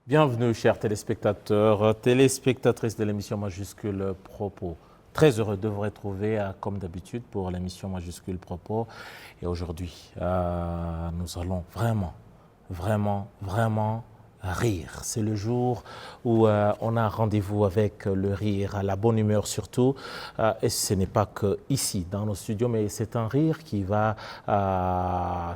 Bienvenue, chers téléspectateurs, téléspectatrices de l'émission Majuscule Propos. Très heureux de vous retrouver, comme d'habitude, pour l'émission Majuscule Propos. Et aujourd'hui, nous allons vraiment rire. C'est le jour où on a rendez-vous avec le rire, la bonne humeur surtout. Et ce n'est pas que ici, dans nos studios, mais c'est un rire qui va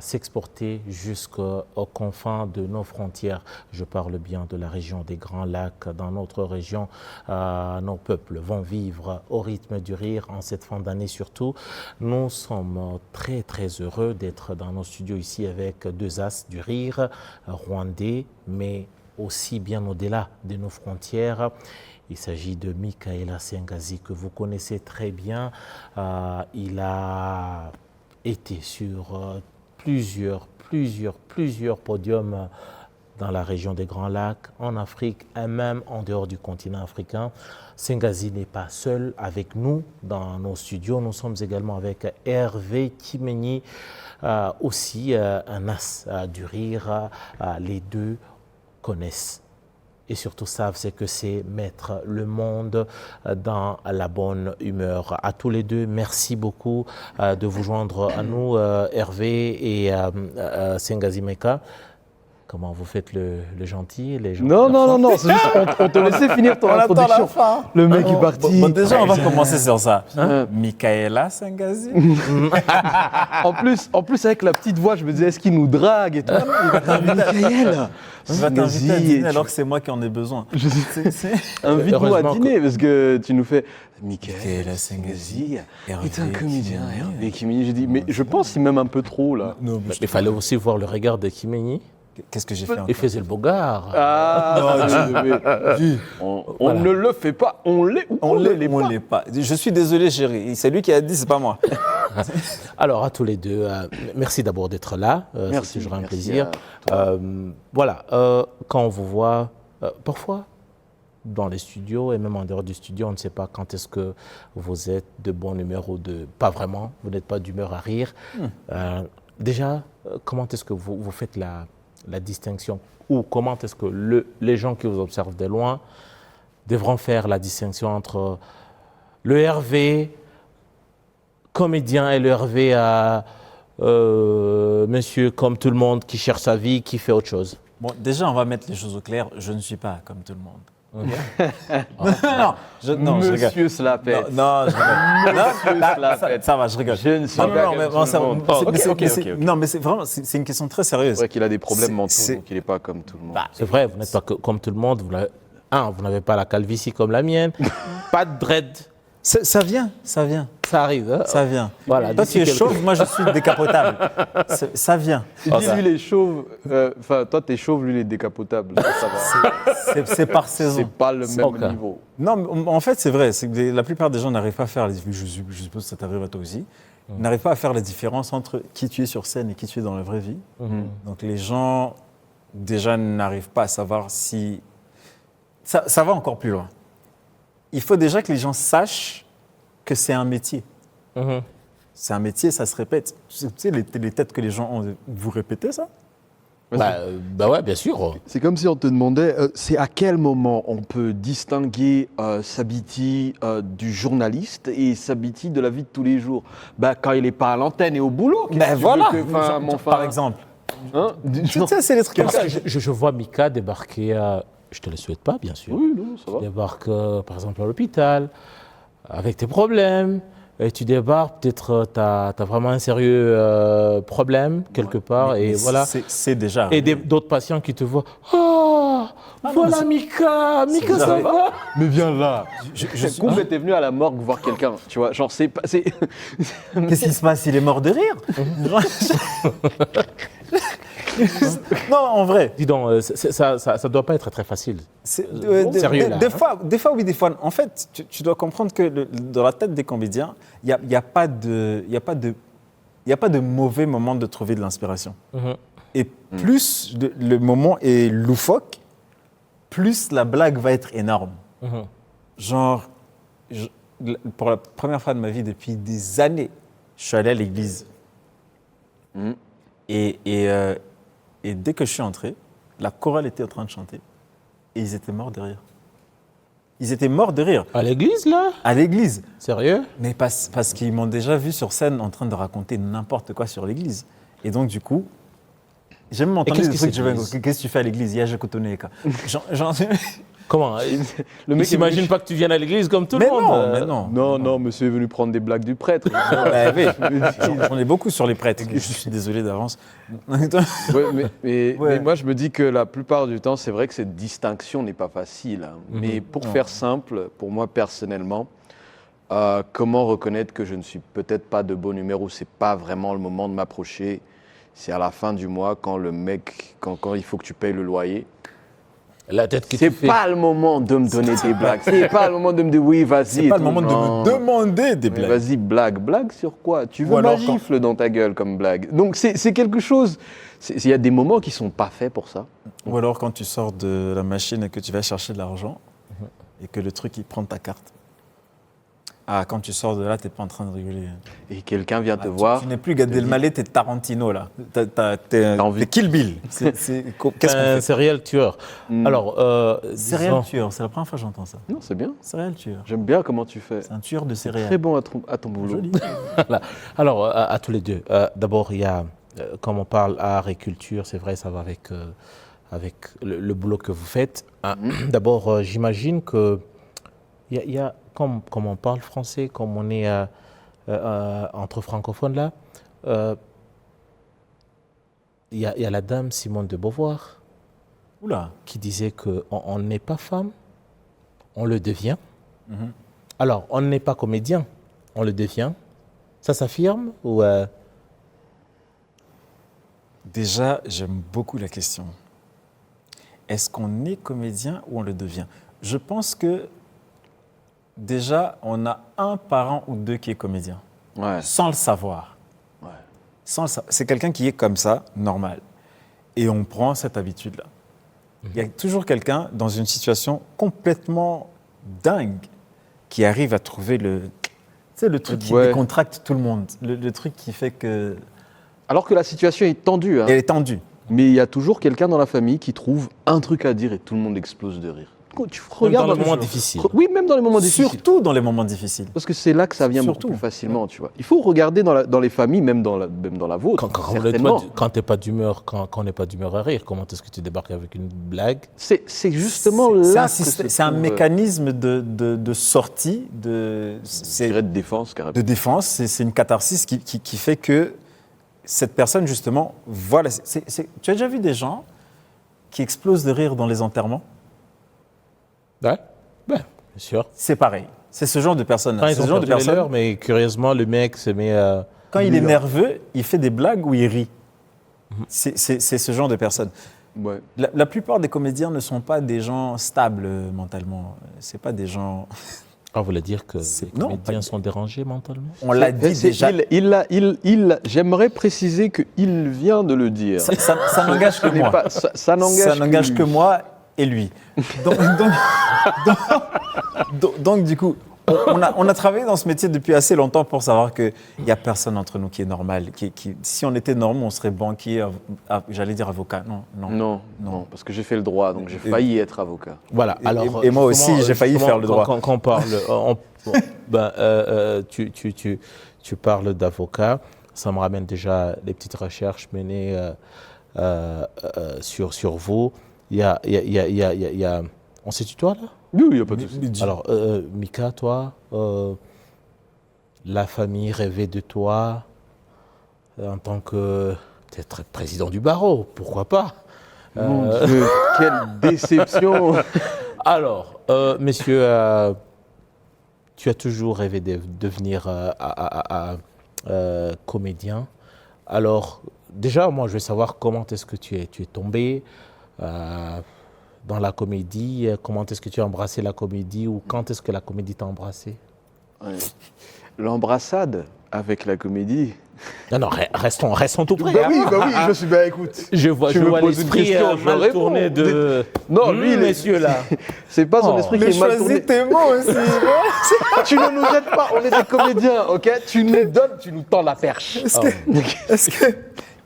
s'exporter jusqu'aux confins de nos frontières. Je parle bien de la région des Grands Lacs. Dans notre région, nos peuples vont vivre au rythme du rire en cette fin d'année surtout. Nous sommes très heureux d'être dans nos studios ici avec deux as du rire rwandais, mais aussi bien au-delà de nos frontières. Il s'agit de Michaela Sengazi, que vous connaissez très bien. Il a été sur plusieurs podiums dans la région des Grands Lacs, en Afrique et même en dehors du continent africain. Sengazi n'est pas seul avec nous dans nos studios. Nous sommes également avec Hervé Kimenyi, aussi un as du rire. Les deux connaissent et surtout savent ce que c'est mettre le monde dans la bonne humeur. À tous les deux, merci beaucoup de vous joindre à nous, Hervé et Sengazi Meka. Comment vous faites le gentil, les gens? Non, c'est juste on te laissait finir ton introduction. Le mec est parti. Bon, déjà, on va commencer sur ça. Michaela Sengazi. En plus, avec la petite voix, je me disais, est-ce qu'il nous drague et tout. Michael, Je vais t'inviter à dîner alors que c'est moi qui en ai besoin. Invite-nous à dîner parce que tu nous fais Michaela Sengazi est un comédien. Hervé Kimenyi, j'ai dit, mais je pense qu'il m'aime un peu trop là. Mais il fallait aussi voir le regard de Kimenyi. Qu'est-ce que j'ai fait encore? Il faisait le bogard. On ne le fait pas, on l'est ou on ne l'est pas. Je suis désolé, chérie. C'est lui qui a dit, c'est pas moi. Alors, à tous les deux, merci d'abord d'être là. C'est toujours un plaisir. Voilà, quand on vous voit, parfois, dans les studios et même en dehors du studio, on ne sait pas quand est-ce que vous êtes de bonne humeur ou de... Pas vraiment, vous n'êtes pas d'humeur à rire. Déjà, comment est-ce que vous faites la distinction, ou comment est-ce que les gens qui vous observent de loin devront faire la distinction entre le Hervé comédien et le Hervé monsieur comme tout le monde qui cherche sa vie, qui fait autre chose? Bon, déjà, on va mettre les choses au clair. Je ne suis pas comme tout le monde. Monsieur Slapette. Non, je rigole. Ça va, je rigole. Je ne suis pas Non, mais c'est vraiment, c'est une question très sérieuse. C'est vrai qu'il a des problèmes mentaux, donc il n'est pas comme tout le monde. C'est vrai, vous n'êtes pas comme tout le monde. Vous n'avez pas la calvitie comme la mienne. Pas de dread. Ça vient. Ça arrive. Hein? Ça vient. Voilà, toi, tu es chauve, moi, je suis décapotable. Ça vient. Tu dis, lui, il est chauve. Toi, tu es chauve, lui, il est décapotable. Ça va. C'est par saison. C'est pas le même niveau. Non, mais en fait, c'est vrai. C'est que la plupart des gens n'arrivent pas à faire, je suppose que ça t'arrive à toi aussi, n'arrivent pas à faire la différence entre qui tu es sur scène et qui tu es dans la vraie vie. Donc, les gens, déjà, n'arrivent pas à savoir si... Ça va encore plus loin. Il faut déjà que les gens sachent que c'est un métier. C'est un métier, ça se répète. Tu sais, les têtes que les gens ont, vous répétez ça? Bah ouais, bien sûr. C'est comme si on te demandait, c'est à quel moment on peut distinguer Sabiti du journaliste et Sabiti de la vie de tous les jours? Quand il n'est pas à l'antenne et au boulot. Voilà, par exemple. Tu sais, c'est les trucs comme ça. Je vois Mika débarquer, je te le souhaite pas, bien sûr. Oui, non, ça va. Tu débarques, par exemple, à l'hôpital, avec tes problèmes, et tu débarques, peut-être tu as vraiment un sérieux problème quelque part, mais voilà. C'est déjà. Et d'autres patients qui te voient, voilà Mika, ça va? Mais viens là. Combien t'es venu à la morgue voir quelqu'un, tu vois, genre c'est... Qu'est-ce qui se passe? Il est mort de rire. Non, en vrai. Dis donc, ça doit pas être très facile. Sérieux, là. Des fois, oui, des fois. En fait, tu dois comprendre que dans la tête des comédiens, il n'y a pas de mauvais moment de trouver de l'inspiration. Et plus le moment est loufoque, plus la blague va être énorme. Genre, pour la première fois de ma vie depuis des années, je suis allé à l'église. Et dès que je suis entré, la chorale était en train de chanter. et ils étaient morts de rire. Ils étaient morts de rire. À l'église, là? À l'église. Sérieux? Mais parce qu'ils m'ont déjà vu sur scène en train de raconter n'importe quoi sur l'église. Et donc, du coup, j'ai même entendu qu'est-ce des que trucs, c'est l'église? qu'est-ce que tu fais à l'église? Il y a je cotonné. Comment? Le Il mec s'imagine pas que tu viennes à l'église comme tout le Mais monde. non, mais non. Non, monsieur est venu prendre des blagues du prêtre. Bah, oui. J'en ai beaucoup sur les prêtres. Je suis désolé d'avance. Ouais, mais Ouais. moi, je me dis que la plupart du temps, c'est vrai que cette distinction n'est pas facile. Hein. Mais pour Non. faire simple, pour moi personnellement, comment reconnaître que je ne suis peut-être pas de bonne humeur ou c'est pas vraiment le moment de m'approcher? C'est à la fin du mois quand le mec, quand il faut que tu payes le loyer. La tête que C'est tu fais. pas le moment de me donner des blagues. C'est pas le moment de me dire oui, vas-y. C'est et pas le tout. moment de Non. me demander des Mais blagues. vas-y, blague. Blague sur quoi? Tu veux Ou ma alors quand- gifle dans ta gueule comme blague. Donc c'est quelque chose. Il y a des moments qui sont pas faits pour ça. Ou alors quand tu sors de la machine et que tu vas chercher de l'argent et que le truc il prend ta carte. Ah, quand tu sors de là, t'es pas en train de rigoler. Et quelqu'un vient te Ah, voir. Tu n'es plus Gad Elmaleh, t'es Tarantino là. T'as envie. T'es Kill Bill. Qu'est-ce qu'on Un fait? serial tueur. Alors, Serial disons- tueur, c'est la première fois que j'entends ça. Non, c'est bien. Serial tueur. J'aime bien comment tu fais. C'est un tueur de céréales. Très bon à ton boulot. Joli. Voilà. Alors, à tous les deux, d'abord, il y a, comme on parle art et culture, c'est vrai, ça va avec le boulot que vous faites. D'abord, j'imagine que il y a comme on parle français, comme on est entre francophones là, il y a la dame Simone de Beauvoir Oula. qui disait qu'on n'est pas femme, on le devient. Mhm. Alors, on n'est pas comédien, on le devient. Ça s'affirme ou Déjà, j'aime beaucoup la question. Est-ce qu'on est comédien ou on le devient? Je pense que déjà, on a un parent ou deux qui est comédien, Ouais. sans le savoir. Ouais. C'est quelqu'un qui est comme ça, normal. Et on prend cette habitude-là. Il y a toujours quelqu'un dans une situation complètement dingue qui arrive à trouver le truc qui Ouais. décontracte tout le monde, le truc qui fait que Alors que la situation est tendue. Hein. elle est tendue. Mais il y a toujours quelqu'un dans la famille qui trouve un truc à dire et tout le monde explose de rire. Quand tu même regardes dans les un- moments difficiles. Oui, même dans les moments difficiles. Surtout dans les moments difficiles. Parce que c'est là que ça vient Surtout. beaucoup plus facilement, tu vois. Il faut regarder dans les familles, même dans la vôtre. Certainement. Quand t'es pas d'humeur, quand on n'est pas d'humeur à rire, comment est-ce que tu débarques avec une blague? C'est justement C'est là un que système- se c'est un trouve, mécanisme de sortie, je dirais de défense, carrément. de défense. C'est une catharsis qui fait que cette personne, justement, voilà. Tu as déjà vu des gens qui explosent de rire dans les enterrements? Ouais, bien sûr. C'est pareil. C'est ce genre de personne. Quand ils C'est ont ce genre de perdu les personne. leurs, mais curieusement, le mec se met à... Quand il est nerveux, il fait des blagues où il rit. C'est ce genre de personne. Ouais. La plupart des comédiens ne sont pas des gens stables mentalement. C'est pas des gens. Ah, vous voulez dire que les Non, comédiens pas- sont dérangés mentalement? On l'a dit déjà. J'aimerais préciser qu'il vient de le dire. Ça n'engage que Ce n'est moi. pas- ça n'engage que lui. moi et lui. Donc, du coup, on a travaillé dans ce métier depuis assez longtemps pour savoir qu'il n'y a personne entre nous qui est normal. Si on était normal, on serait banquier, j'allais dire avocat. Non, parce que j'ai fait le droit, donc j'ai failli être avocat. Voilà. Et- Alors, et moi aussi, justement, j'ai failli justement, faire le droit. Quand on parle, tu parles d'avocat, ça me ramène déjà les petites recherches menées sur vous. Il y a, on se tutoie là? Oui, il n'y a pas de souci. Alors, Mika, toi, la famille rêvait de toi en tant que peut-être président du barreau, pourquoi pas? Mon Dieu, quelle déception. Alors, messieurs, tu as toujours rêvé de devenir comédien. Alors, déjà, moi, je veux savoir comment est-ce que tu es tombé dans la comédie, comment est-ce que tu as embrassé la comédie ou quand est-ce que la comédie t'a embrassé? Ouais. L'embrassade avec la comédie. Non, restons tout près. Bah oui, je suis bien, écoute. Je vois Tu me poses une l'esprit question, je mal réponds. tourné de... Non, lui, il est- messieurs, là. C'est pas son Oh. esprit qui est mal tourné. tes mots aussi. Tu ne nous aides pas, on est des comédiens, ok? Tu nous donnes, tu nous tends la perche. Est-ce que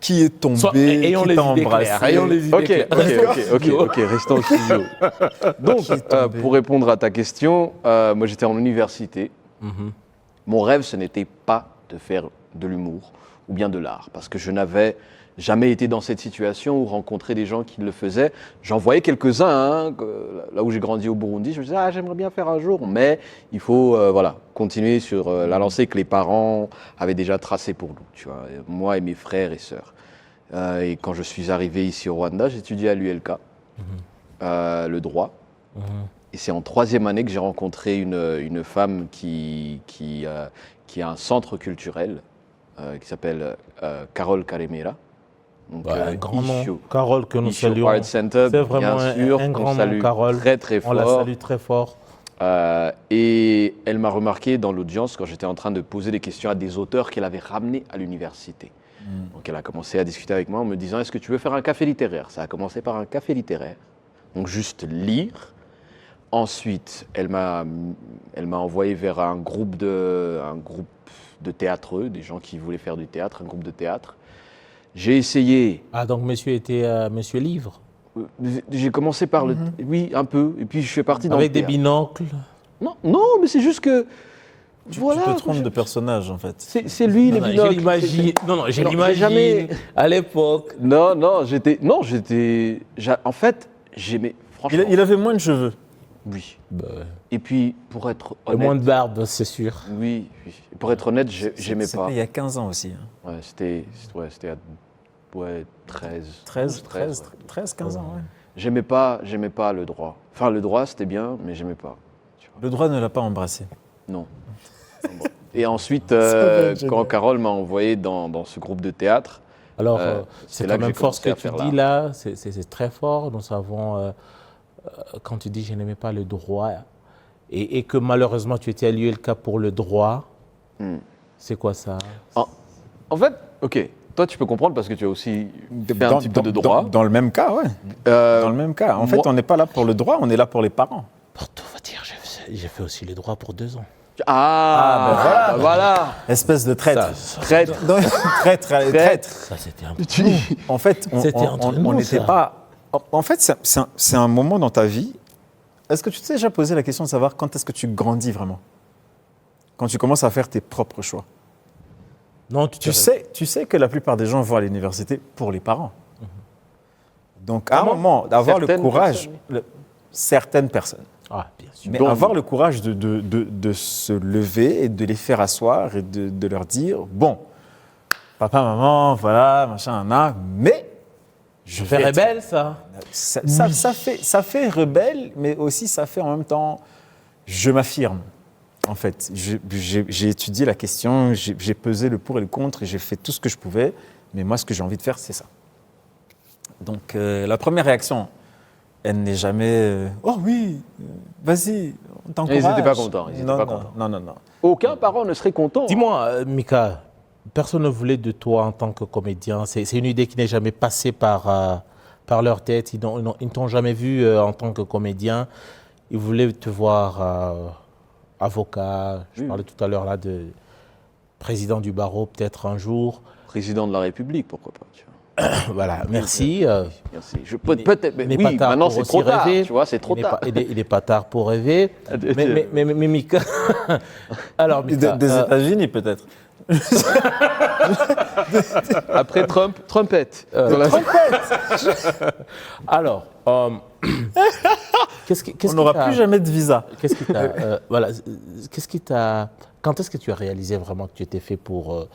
qui est tombé, ayons qui les t'a idées embrassé. claires, ayons les idées Ok, claires. ok, restons au studio. Donc, pour répondre à ta question, moi j'étais en université. Mon rêve, ce n'était pas de faire de l'humour ou bien de l'art, parce que je n'avais jamais été dans cette situation ou rencontré des gens qui le faisaient. J'en voyais quelques-uns, hein, là où j'ai grandi au Burundi. Je me disais, ah, j'aimerais bien faire un jour, mais il faut voilà, continuer sur la lancée que les parents avaient déjà tracée pour nous, tu vois, moi et mes frères et sœurs. Et quand je suis arrivé ici au Rwanda, j'étudiais à l'ULK, le droit. Et c'est en 3e année que j'ai rencontré une femme qui a un centre culturel qui s'appelle Carole Karemera. Donc, Un grand nom, Issue- Carole, que nous Issue saluons. Art Center, C'est vraiment bien sûr, un qu'on grand salue nom, Carole. très très On fort. la salue très fort. Et elle m'a remarqué dans l'audience quand j'étais en train de poser des questions à des auteurs qu'elle avait ramenés à l'université. Donc elle a commencé à discuter avec moi en me disant, est-ce que tu veux faire un café littéraire? Ça a commencé par un café littéraire, donc juste lire. Ensuite, elle m'a envoyé vers un groupe de théâtreux, des gens qui voulaient faire du théâtre, un groupe de théâtre. J'ai essayé. Ah, donc monsieur était monsieur Livre. J'ai commencé par le... Oui, un peu. Et puis je suis parti dans Avec le des théâtre. binocles. Non, mais c'est juste que... Tu voilà, te trompes de personnage, en fait. c'est lui, les Non, binocles. je l'imagine. Non, je Non, l'imagine. j'ai jamais- À l'époque. En fait, j'aimais... Franchement, Il avait moins de cheveux. oui. Bah, Et puis, pour être le moins honnête... de barbe, c'est sûr. Oui, oui. Et pour être honnête, j'aimais C'était pas. il y a 15 ans aussi. Hein. Ouais, c'était à 13. 13, 12, 13, 15 ans, ouais. J'aimais pas le droit. Enfin, le droit, c'était bien, mais j'aimais pas. Tu vois. Le droit ne l'a pas embrassé. Non. Bon. Et ensuite, va être quand génial. Carole m'a envoyé dans ce groupe de théâtre, Alors, c'est c'est là quand que même j'ai fort ce que commencé à tu faire dis là. C'est très fort. Nous savons, quand tu dis je n'aimais pas le droit et que malheureusement tu étais à l'ULK pour le droit, c'est quoi ça? en fait, ok, toi tu peux comprendre parce que tu as aussi fait un petit peu de droit. Dans le même cas, ouais. Euh, Dans le même cas. En fait, moi- on n'est pas là pour le droit, on est là pour les parents. Pour tout vous dire, j'ai fait aussi le droit pour 2 ans. Ah, ben voilà. Espèce de traître. Traître. Non, traître. Ça, c'était un peu... En fait, C'était entre on nous, n'était ça. pas... En fait, c'est un moment dans ta vie. Est-ce que tu t'es déjà posé la question de savoir quand est-ce que tu grandis vraiment? Quand tu commences à faire tes propres choix. Non, Tu sais que la plupart des gens vont à l'université pour les parents. Donc, à un moment, d'avoir le Certaines courage, personnes, certaines personnes, Ah, bien sûr. mais Donc- avoir le courage de se lever et de les faire asseoir et de leur dire, bon, papa, maman, voilà, machin, mais je C'est vais être- rebelle, ça. Ça fait rebelle, mais aussi ça fait en même temps, je m'affirme. En fait, j'ai étudié la question, j'ai pesé le pour et le contre et j'ai fait tout ce que je pouvais, mais moi, ce que j'ai envie de faire, c'est ça. Donc, la première réaction, elle n'est jamais oh oui, vas-y, on t'encourage. Ils n'étaient pas contents, ils étaient Non, pas non, contents. non. Aucun parent ne serait content. Dis-moi, Mika, personne ne voulait de toi en tant que comédien. C'est une idée qui n'est jamais passée par leur tête. Ils ne t'ont jamais vu en tant que comédien. Ils voulaient te voir avocat. Je parlais tout à l'heure là de président du barreau, peut-être un jour. Président de la République, pourquoi pas, tu vois. Voilà, merci. Merci. Peut-être, mais Il n'est oui, pas tard maintenant pour c'est aussi trop tard, rêver. tu vois, c'est trop Il n'est tard. pas- il n'est pas tard pour rêver. Mais Mika, alors Mika, Des États-Unis, peut-être. Après Trump, trompette. alors, On n'aura plus jamais de visa. Qu'est-ce qui t'a, voilà, qu'est-ce qui t'a, quand est-ce que tu as réalisé vraiment que tu étais fait pour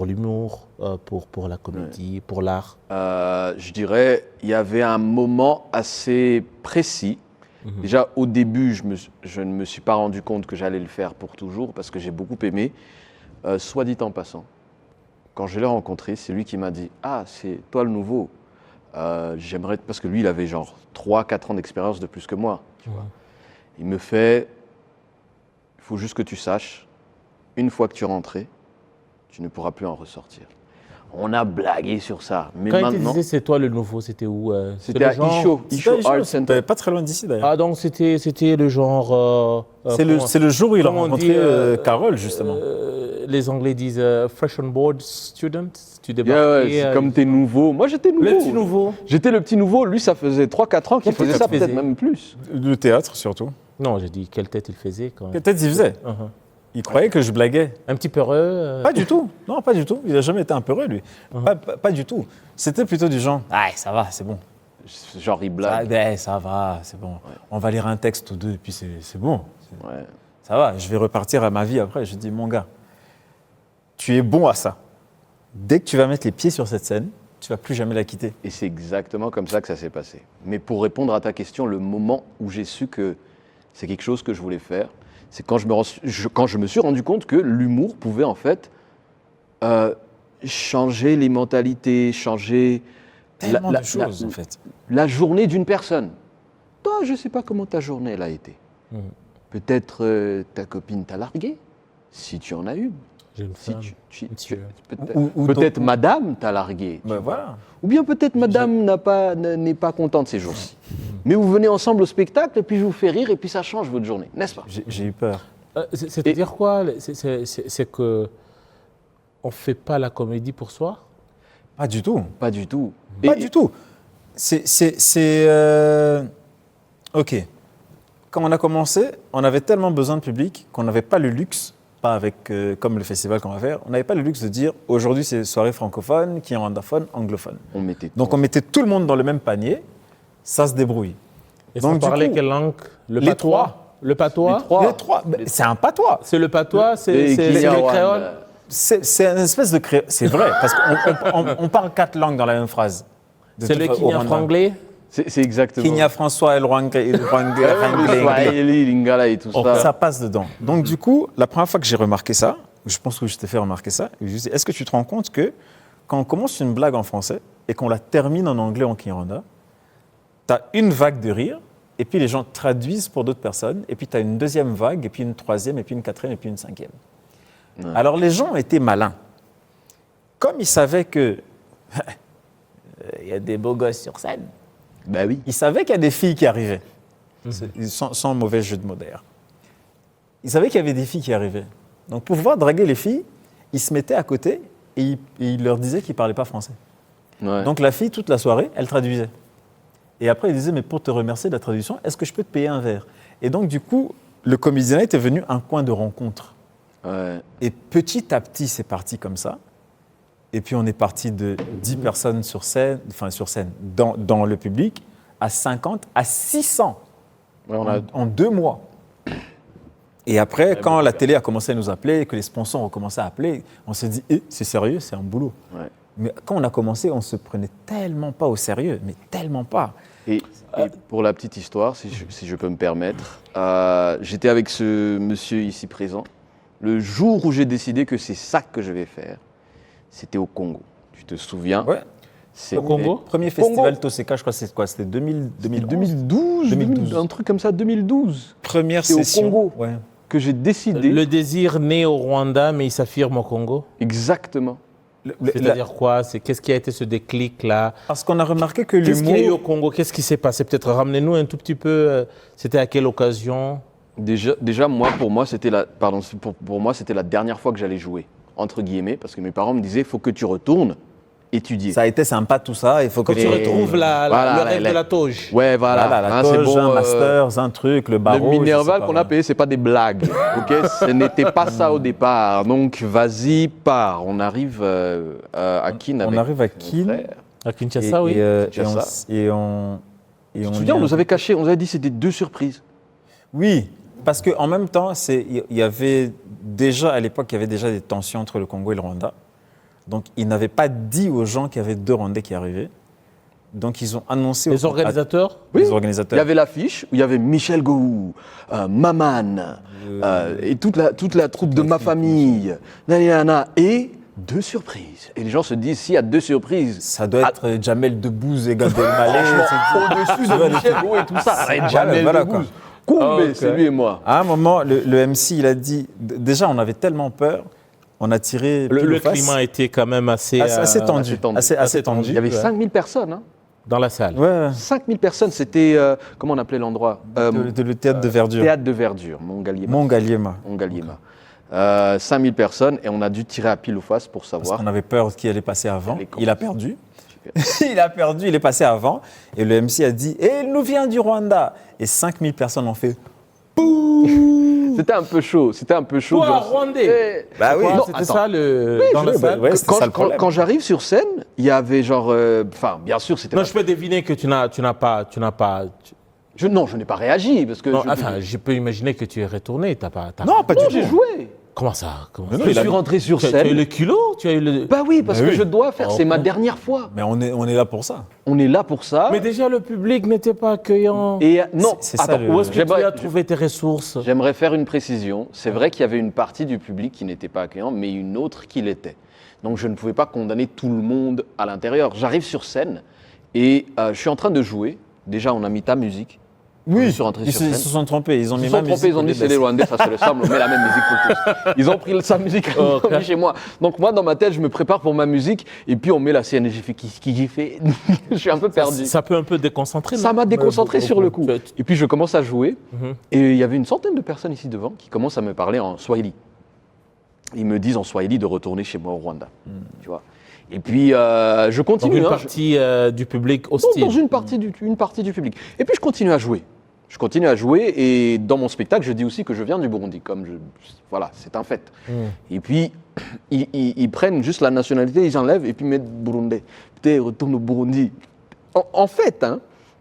l'humour, pour la comédie, pour l'art? Je dirais, il y avait un moment assez précis. Déjà, au début, je ne me suis pas rendu compte que j'allais le faire pour toujours parce que j'ai beaucoup aimé. Soit dit en passant, quand je l'ai rencontré, c'est lui qui m'a dit « Ah, c'est toi le nouveau. J'aimerais... » Parce que lui, il avait genre 3-4 ans d'expérience de plus que moi. Tu vois. Il me fait « Il faut juste que tu saches, une fois que tu es rentré, tu ne pourras plus en ressortir. » On a blagué sur ça. Mais Quand il te maintenant, disait c'est toi le nouveau, c'était où? c'était à le genre- Isho Art Center. Pas très loin d'ici, d'ailleurs. Ah, donc c'était le genre. C'est le jour où il a comment on rencontré dit, Carole, justement. les Anglais disent fresh on board student. Tu Yeah, débarques. ouais, c'est comme t'es nouveau. Moi, j'étais nouveau. Le petit nouveau. J'étais le petit nouveau. Lui, ça faisait 3-4 ans qu'il Quelle tête faisait ça, il faisait peut-être même plus. Le théâtre, surtout. Non, j'ai dit quelle tête il faisait quand même. Peut-être il faisait. Uh-huh. Il croyait que je blaguais. Un petit peureux. Pas du tout. Non, pas du tout. Il n'a jamais été un peureux, lui. Pas du tout. C'était plutôt du genre, ah, ça va, c'est bon. Genre, il Ça, blague. ben, ça va, c'est bon. On va lire un texte ou deux, et puis c'est bon. Ouais. Ça va, je vais repartir à ma vie après. Je dis, mon gars, tu es bon à ça. Dès que tu vas mettre les pieds sur cette scène, tu vas plus jamais la quitter. Et c'est exactement comme ça que ça s'est passé. Mais pour répondre à ta question, le moment où j'ai su que c'est quelque chose que je voulais faire, c'est quand je me suis rendu compte que l'humour pouvait en fait changer les mentalités, changer Tellement de choses, en fait. la journée d'une personne. Toi, je ne sais pas comment ta journée elle a été. Peut-être ta copine t'a largué, si tu en as une. J'ai une Si femme. Monsieur. Peut-être madame t'a largué. tu Ben vois. voilà. Ou bien peut-être madame n'est pas contente ces jours-ci. Mais vous venez ensemble au spectacle et puis je vous fais rire et puis ça change votre journée, n'est-ce pas? J'ai eu peur. C'est-à-dire quoi? C'est que on fait pas la comédie pour soi? Pas du tout. Pas du tout. Pas du tout. OK. Quand on a commencé, on avait tellement besoin de public qu'on n'avait pas le luxe, pas avec comme le festival qu'on va faire, on n'avait pas le luxe de dire aujourd'hui c'est soirée francophone, qui est rwandaphone, anglophone. On mettait Donc on mettait tout le monde dans le même panier, ça se débrouille. Et Donc, sans du parler coup, quelle langue? Le les patois? trois. Le patois? Les trois. Les trois, ben, c'est un patois. C'est le patois? C'est Et le Kinyarwanda. créole? C'est une espèce de créole. C'est vrai, parce qu'on parle 4 langues dans la même phrase. De C'est le toute- au Kenya Rwanda. C'est franglais? exactement. Kenya François, El Rwanda, Le Swahili, Lingala et tout ça. ça passe dedans. Donc du coup, la première fois que j'ai remarqué ça, je pense que je t'ai fait remarquer ça, je me dis, est-ce que tu te rends compte que quand on commence une blague en français et qu'on la termine en anglais ou en Kinyarwanda, tu as une vague de rire, et puis les gens traduisent pour d'autres personnes, et puis tu as une deuxième vague, et puis une troisième, et puis une quatrième, et puis une cinquième. Ouais. Alors les gens étaient malins. Comme ils savaient que il y a des beaux gosses sur scène, Bah oui. ils savaient qu'il y a des filles qui arrivaient, sans mauvais jeu de mots d'ailleurs. Ils savaient qu'il y avait des filles qui arrivaient. Donc pour pouvoir draguer les filles, ils se mettaient à côté et ils leur disaient qu'ils ne parlaient pas français. Ouais. Donc la fille, toute la soirée, elle traduisait. Et après, ils disaient, mais pour te remercier de la traduction, est-ce que je peux te payer un verre? Et donc du coup, le comédien était devenu un coin de rencontre. Ouais. Et petit à petit, c'est parti comme ça. Et puis on est parti de 10 personnes sur scène, dans le public, à 50, à 600 Ouais, on a- en 2 mois. Et après, quand la télé a commencé à nous appeler, que les sponsors ont commencé à appeler, on s'est dit, c'est sérieux, c'est un boulot. Ouais. Mais quand on a commencé, on ne se prenait tellement pas au sérieux, mais tellement pas. Et pour la petite histoire, si je peux me permettre, j'étais avec ce monsieur ici présent. Le jour où j'ai décidé que c'est ça que je vais faire, c'était au Congo. Tu te souviens? Ouais. C'était- Au Congo? Premier festival Toseka, je crois que c'est quoi? C'était 2012. 2012, un truc comme ça, 2012, Première C'est au session. Congo. Ouais. que j'ai décidé. Le désir né au Rwanda, mais il s'affirme au Congo? Exactement. C'est-à-dire quoi? Qu'est-ce qui a été ce déclic-là? Parce qu'on a remarqué que Qu'est-ce qu'il y a eu au l'humour... Congo? Qu'est-ce qui s'est passé? Peut-être ramenez-nous un tout petit peu. C'était à quelle occasion? Déjà moi, pour moi, c'était pour moi, c'était la dernière fois que j'allais jouer, entre guillemets, parce que mes parents me disaient, il faut que tu retournes étudier. Ça a été sympa tout ça, il faut Quand que tu retrouves Voilà, le rêve de la toge. Ouais, voilà. Voilà, la Hein, toge, c'est bon, un master, un truc, le barreau... le je Minerval sais qu'on pas. a payé, c'est pas des blagues, ok? Ce n'était pas ça au départ. Donc, vas-y, pars. On arrive à Kin avec On arrive à mon Kin. frère. À Kinshasa, oui. Kinshasa. Et on Tu te souviens, on nous avait caché, on nous avait dit que c'était 2 surprises. Oui, parce qu'en même temps, il y avait déjà, à l'époque, il y avait déjà des tensions entre le Congo et le Rwanda. Donc, ils n'avaient pas dit aux gens qu'il y avait 2 Rwandais qui arrivaient. Donc, ils ont annoncé... Les organisateurs? Les Il y organisateurs. avait l'affiche où il y avait Michel Gou, Maman, et toute la troupe de ma famille, nanana, et 2 surprises. Et les gens se disent, s'il y a 2 surprises, Ça doit être Jamel Debbouze et Gad Elmaleh. au-dessus de Michel Gou et tout ça, arrête jamais voilà, le quoi. Debbouze. Combé, Ok. c'est lui et moi. À un moment, le MC, il a dit... Déjà, on avait tellement peur, on a tiré... pile Le aux faces. climat était quand même assez assez tendu. Assez tendu. Il y avait Ouais. 5000 personnes, hein. dans la salle. Ouais, 5000 personnes, c'était, comment on appelait l'endroit? le théâtre de verdure. Théâtre de verdure, Montgaliema. Montgaliema. Montgaliema. 5000 personnes et on a dû tirer à pile ou face pour Parce savoir. qu'on avait peur qu'il allait passer avant. Les Il a perdu. Il a perdu, il est passé avant. Et le MC a dit, il nous vient du Rwanda. Et 5000 personnes ont fait, C'était un peu chaud. Toi, genre, Rwandais. bah oui. Quoi, c'était ça le. Oui, dans la je- salle ouais, c'était ça le problème. quand j'arrive sur scène, il y avait genre. Enfin, bien sûr, c'était. Non, pas- je peux deviner que tu n'as pas. Non, je n'ai pas réagi parce que. Non, enfin, je peux imaginer que tu es retourné. T'as pas. Non, pas non, du j'ai tout. joué. Comment ça comment Mais ça non, Je suis rentré sur Tu as eu scène. le culot. Tu as eu le. Bah oui, parce Bah que oui. je dois faire. C'est ma Oh. dernière fois. Mais on est là pour ça. On est là pour ça. Mais déjà le public n'était pas accueillant. Et non, C'est ça, attends, le- Où est-ce que tu j'aimerais- as trouvé tes ressources? J'aimerais faire une précision. C'est vrai qu'il y avait une partie du public qui n'était pas accueillant, mais une autre qui l'était. Donc je ne pouvais pas condamner tout le monde à l'intérieur. J'arrive sur scène et je suis en train de jouer. Déjà, on a mis ta musique. Je suis rentré Ils sur se, scène. ils se sont trompés. Ils ont Ils mis se sont ma trompés, musique ils ont au dit lieu c'est de les la- Rwandais, ça se le semble, on met la même musique pour tous. Ils ont pris sa musique, ils Ok. l'ont mis chez moi. Donc moi, dans ma tête, je me prépare pour ma musique et puis on met la scène et j'ai fait qui fait. Je suis un peu perdu. Ça peut un peu déconcentrer. Ça non m'a déconcentré sur le coup. Tu- Et puis je commence à jouer Mhm. et il y avait une centaine de personnes ici devant qui commencent à me parler en Swahili. Ils me disent en Swahili de retourner chez moi au Rwanda. Tu vois. Et puis je Donc continue. une hein, partie du public dans hostile. une partie du public. Et puis je continue à jouer. Je continue à jouer et dans mon spectacle, je dis aussi que je viens du Burundi. Voilà, c'est un fait. Et puis, ils prennent juste la nationalité, ils enlèvent et puis ils mettent Burundais. Putain, retourne au Burundi. En fait, hein,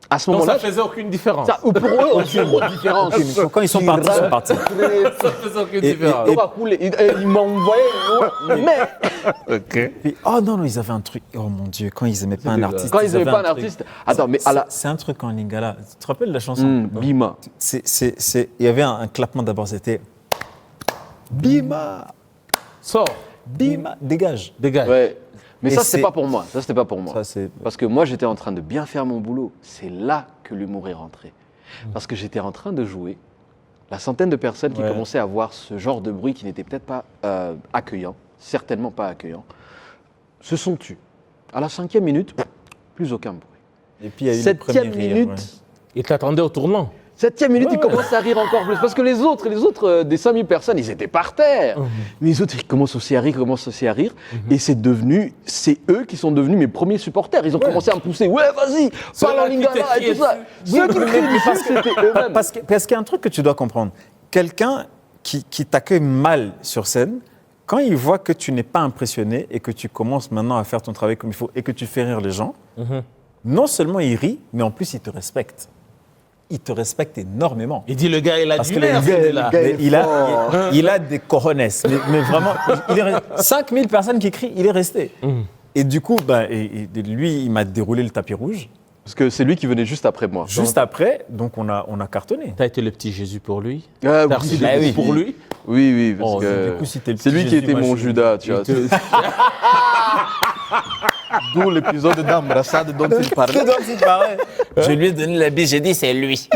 à ce Donc ça moment-là, faisait aucune différence. pour eux, aucune différence. Quand ils sont partis, ils sont partis. Ça faisait aucune Et- différence. On va couler. Ils m'ont envoyé. Mais Puis, oh non, ils avaient un truc. Oh mon Dieu, quand ils n'aimaient pas un artiste. quand ils n'aimaient avaient pas un truc. artiste. Attends, mais à la. C'est un truc en lingala. Tu te rappelles la chanson Bima. Il y avait un clappement d'abord, c'était Bima, Sors, Bima, dégage. dégage. Ouais. Mais Et ça, c'était c'est- pas pour moi. Ça, c'était pas pour moi. Ça, c'est- Parce que moi, j'étais en train de bien faire mon boulot. C'est là que l'humour est rentré. Parce que j'étais en train de jouer. La centaine de personnes qui Ouais. commençaient à voir ce genre de bruit qui n'était peut-être pas accueillant, certainement pas accueillant, se sont tus. À la 5e minute, plus aucun bruit. Et puis il y a eu le premier 7e rire. minute, ouais. Il t'attendait au tournant. 7e minute, Ouais, ils commencent à rire encore plus. Parce que les autres des 5000 personnes, ils étaient par terre. Mais les autres, ils commencent aussi à rire, Et c'est eux qui sont devenus mes premiers supporters. Ils ont commencé à me pousser. Ouais, vas-y, parle en Ceux-là qui lingala te et tout ça. criaient Ceux qui me crient dessus, c'était eux-mêmes. Parce qu'il y a un truc que tu dois comprendre. Quelqu'un qui t'accueille mal sur scène, quand il voit que tu n'es pas impressionné et que tu commences maintenant à faire ton travail comme il faut et que tu fais rire les gens, non seulement il rit, mais en plus il te respecte. Il te respecte énormément. Il dit le gars, il a Parce du que nerf, le gars- celui-là. le gars- Mais il a des cojones. Mais vraiment, 5000 personnes qui crient, il est resté. Et du coup, lui, il m'a déroulé le tapis rouge. Parce que c'est lui qui venait juste après moi. Juste après, donc on a cartonné. T'as été le petit Jésus pour lui. Ah, T'as oui, reçu bah des oui. coups pour lui. Oui, parce Oh, que du coup, si t'es le c'est petit lui qui Jésus, était moi, mon je- Judas, tu vois. D'où l'épisode d'embrassade dont il parlait. Je lui ai donné la bise, j'ai dit c'est lui.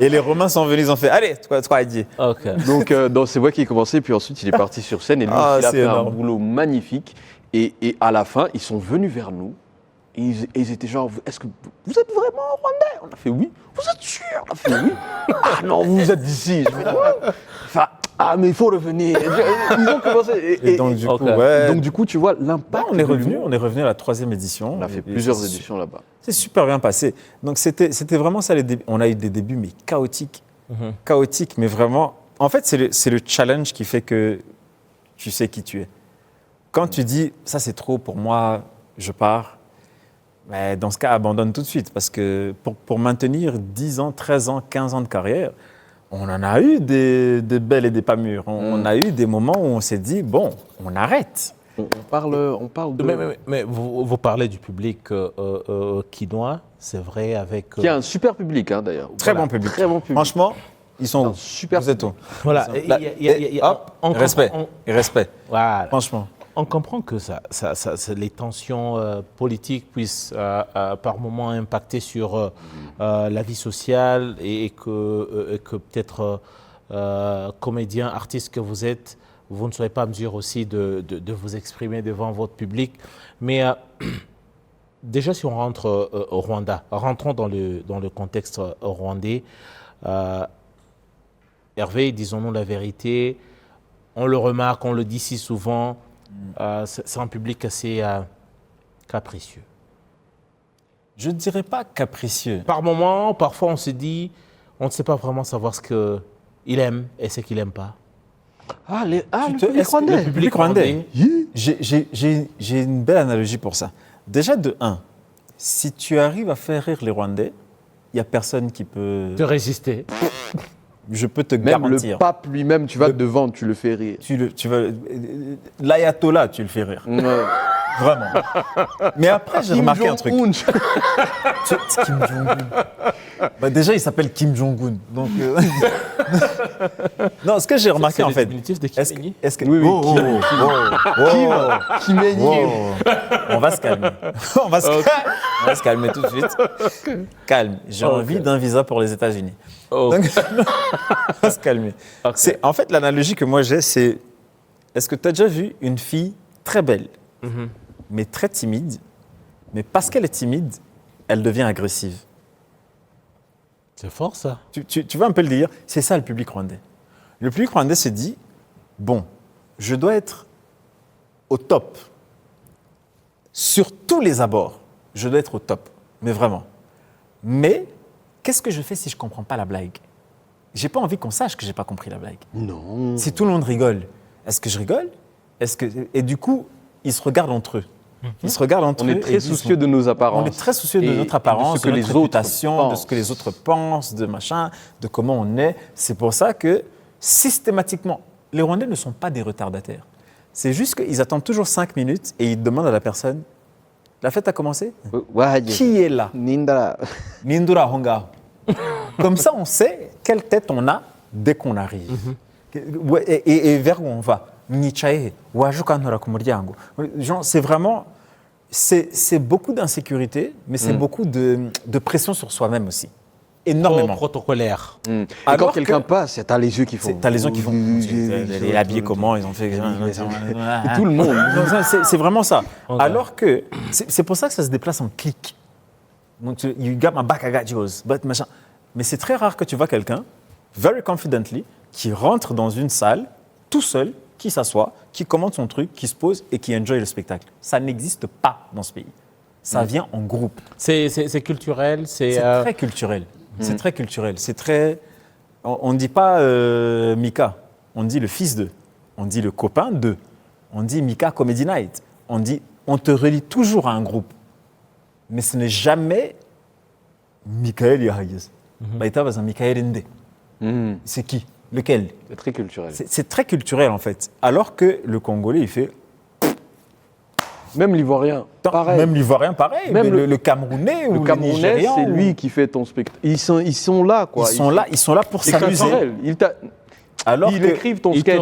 Et les Romains sont venus, ils ont fait allez, toi a dit. Ok. Donc, c'est moi qui ai commencé, puis ensuite il est parti sur scène et lui, Ah, il a c'est fait énorme. un boulot magnifique. Et à la fin, ils sont venus vers nous. Et ils étaient genre, est-ce que vous êtes vraiment rwandais? On a fait oui. Vous êtes sûr? On a fait oui. Ah non, vous êtes d'ici. Je fais, ouais. Enfin, ah mais il faut revenir. Ils ont commencé. Et donc du ok. coup, ouais. donc, du coup, tu vois l'impact. on est de revenu, l'humour. on est revenu à la 3e édition. On a fait Et plusieurs c'est éditions là-bas. C'est super bien passé. Donc c'était vraiment ça les débuts. On a eu des débuts mais chaotiques. Chaotiques, mais vraiment. En fait, c'est le challenge qui fait que tu sais qui tu es. Quand tu dis ça c'est trop pour moi, je pars. Mais dans ce cas, abandonne tout de suite. Parce que pour maintenir 10 ans, 13 ans, 15 ans de carrière, on en a eu des belles et des pas mûres. On a eu des moments où on s'est dit, bon, on arrête. On parle de. Mais vous parlez du public quinois, c'est vrai, avec. Qui a un super public, hein, d'ailleurs. Très Voilà, bon public. Très bon public. Franchement, ils sont Un où super Vous êtes où Voilà. Là, hop, on respect. comprend- Et respect. Voilà. Franchement. On comprend que les tensions politiques puissent par moments impacter sur la vie sociale et que peut-être comédien, artiste que vous êtes, vous ne soyez pas en mesure aussi de vous exprimer devant votre public. Mais déjà, si on rentre au Rwanda, rentrons dans le contexte rwandais. Hervé, disons-nous la vérité, on le remarque, on le dit si souvent, c'est un public assez capricieux. Je ne dirais pas capricieux. Par moments, parfois on se dit, on ne sait pas vraiment savoir ce qu'il aime et ce qu'il n'aime pas. Le te- public est-ce que rwandais. le public rwandais. J'ai une belle analogie pour ça. Déjà, de un, si tu arrives à faire rire les Rwandais, il n'y a personne qui peut... De résister. Je peux te Même garantir. le pape lui-même, tu vas devant, tu le fais rire. L'ayatollah, tu le fais rire. Ouais. Vraiment. Mais après, j'ai remarqué un truc. Jong-un. Kim Jong-un. Bah, déjà, il s'appelle Kim Jong-un. Donc, non, ce que j'ai remarqué en fait. Est-ce que... Oui, oui, Oh, Kim. Kim oh, Jong-un. oh. On va se calmer. On va se calmer tout de suite. Calme. J'ai envie d'un visa pour les États-Unis. Donc, on va se calmer. Okay. En fait, l'analogie que moi j'ai, c'est est-ce que tu as déjà vu une fille très belle, mais très timide, mais parce qu'elle est timide, elle devient agressive? C'est fort ça. Tu vois un peu le délire? C'est ça le public rwandais. Le public rwandais se dit, bon, je dois être au top. Sur tous les abords, je dois être au top. Mais vraiment. Mais qu'est-ce que je fais si je ne comprends pas la blague? J'ai pas envie qu'on sache que je n'ai pas compris la blague. Non. Si tout le monde rigole, est-ce que je rigole? Et du coup, ils se regardent entre eux. Ils se regardent entre On eux. est très soucieux de nos apparences. On est très soucieux de Et notre apparence, de ce que de les notre autres réputation, de pensent. ce que les autres pensent, de machin, de comment on est. C'est pour ça que, systématiquement, les Rwandais ne sont pas des retardataires. C'est juste qu'ils attendent toujours 5 minutes et ils demandent à la personne, la fête a commencé? Qui est là? Nindara. Mindura Honga. Comme ça, on sait quelle tête on a dès qu'on arrive. Et vers où on va. Nichae, wajukantora ku muryango. Genre, c'est vraiment... C'est beaucoup d'insécurité, mais c'est beaucoup de pression sur soi-même aussi. Énormément. Protocolaire. Et Alors quand quelqu'un que- passe, t'as les yeux qui font. T'as les gens qui font. Il est habillé comment? Ils ont fait. Tout le monde. Non, c'est vraiment ça. Ok. Alors que c'est pour ça que ça se déplace en clic. Donc, you got my back, I got yours. But machin. Mais c'est très rare que tu vois quelqu'un, very confidently, qui rentre dans une salle, tout seul, qui s'assoit, qui commande son truc, qui se pose et qui enjoy le spectacle. Ça n'existe pas dans ce pays. Ça vient en groupe. C'est culturel, C'est très culturel. C'est très culturel. C'est très. On ne dit pas Mika, on dit le fils d'eux. On dit le copain d'eux. On dit Mika Comedy Night. On te relie toujours à un groupe. Mais ce n'est jamais Michael Yahayes. Baïta va Michael Ndé. C'est qui? Lequel? C'est très culturel. C'est très culturel en fait. Alors que le Congolais, il fait. Même l'Ivoirien, pareil. Même l'Ivoirien, pareil. Même Mais le Camerounais ou Le Camerounais, Nigérian, c'est ou- lui qui fait ton spectacle. Ils sont là, quoi. Ils sont là pour C'est s'amuser. culturel. Alors Ils que- écrivent ton Ils sketch.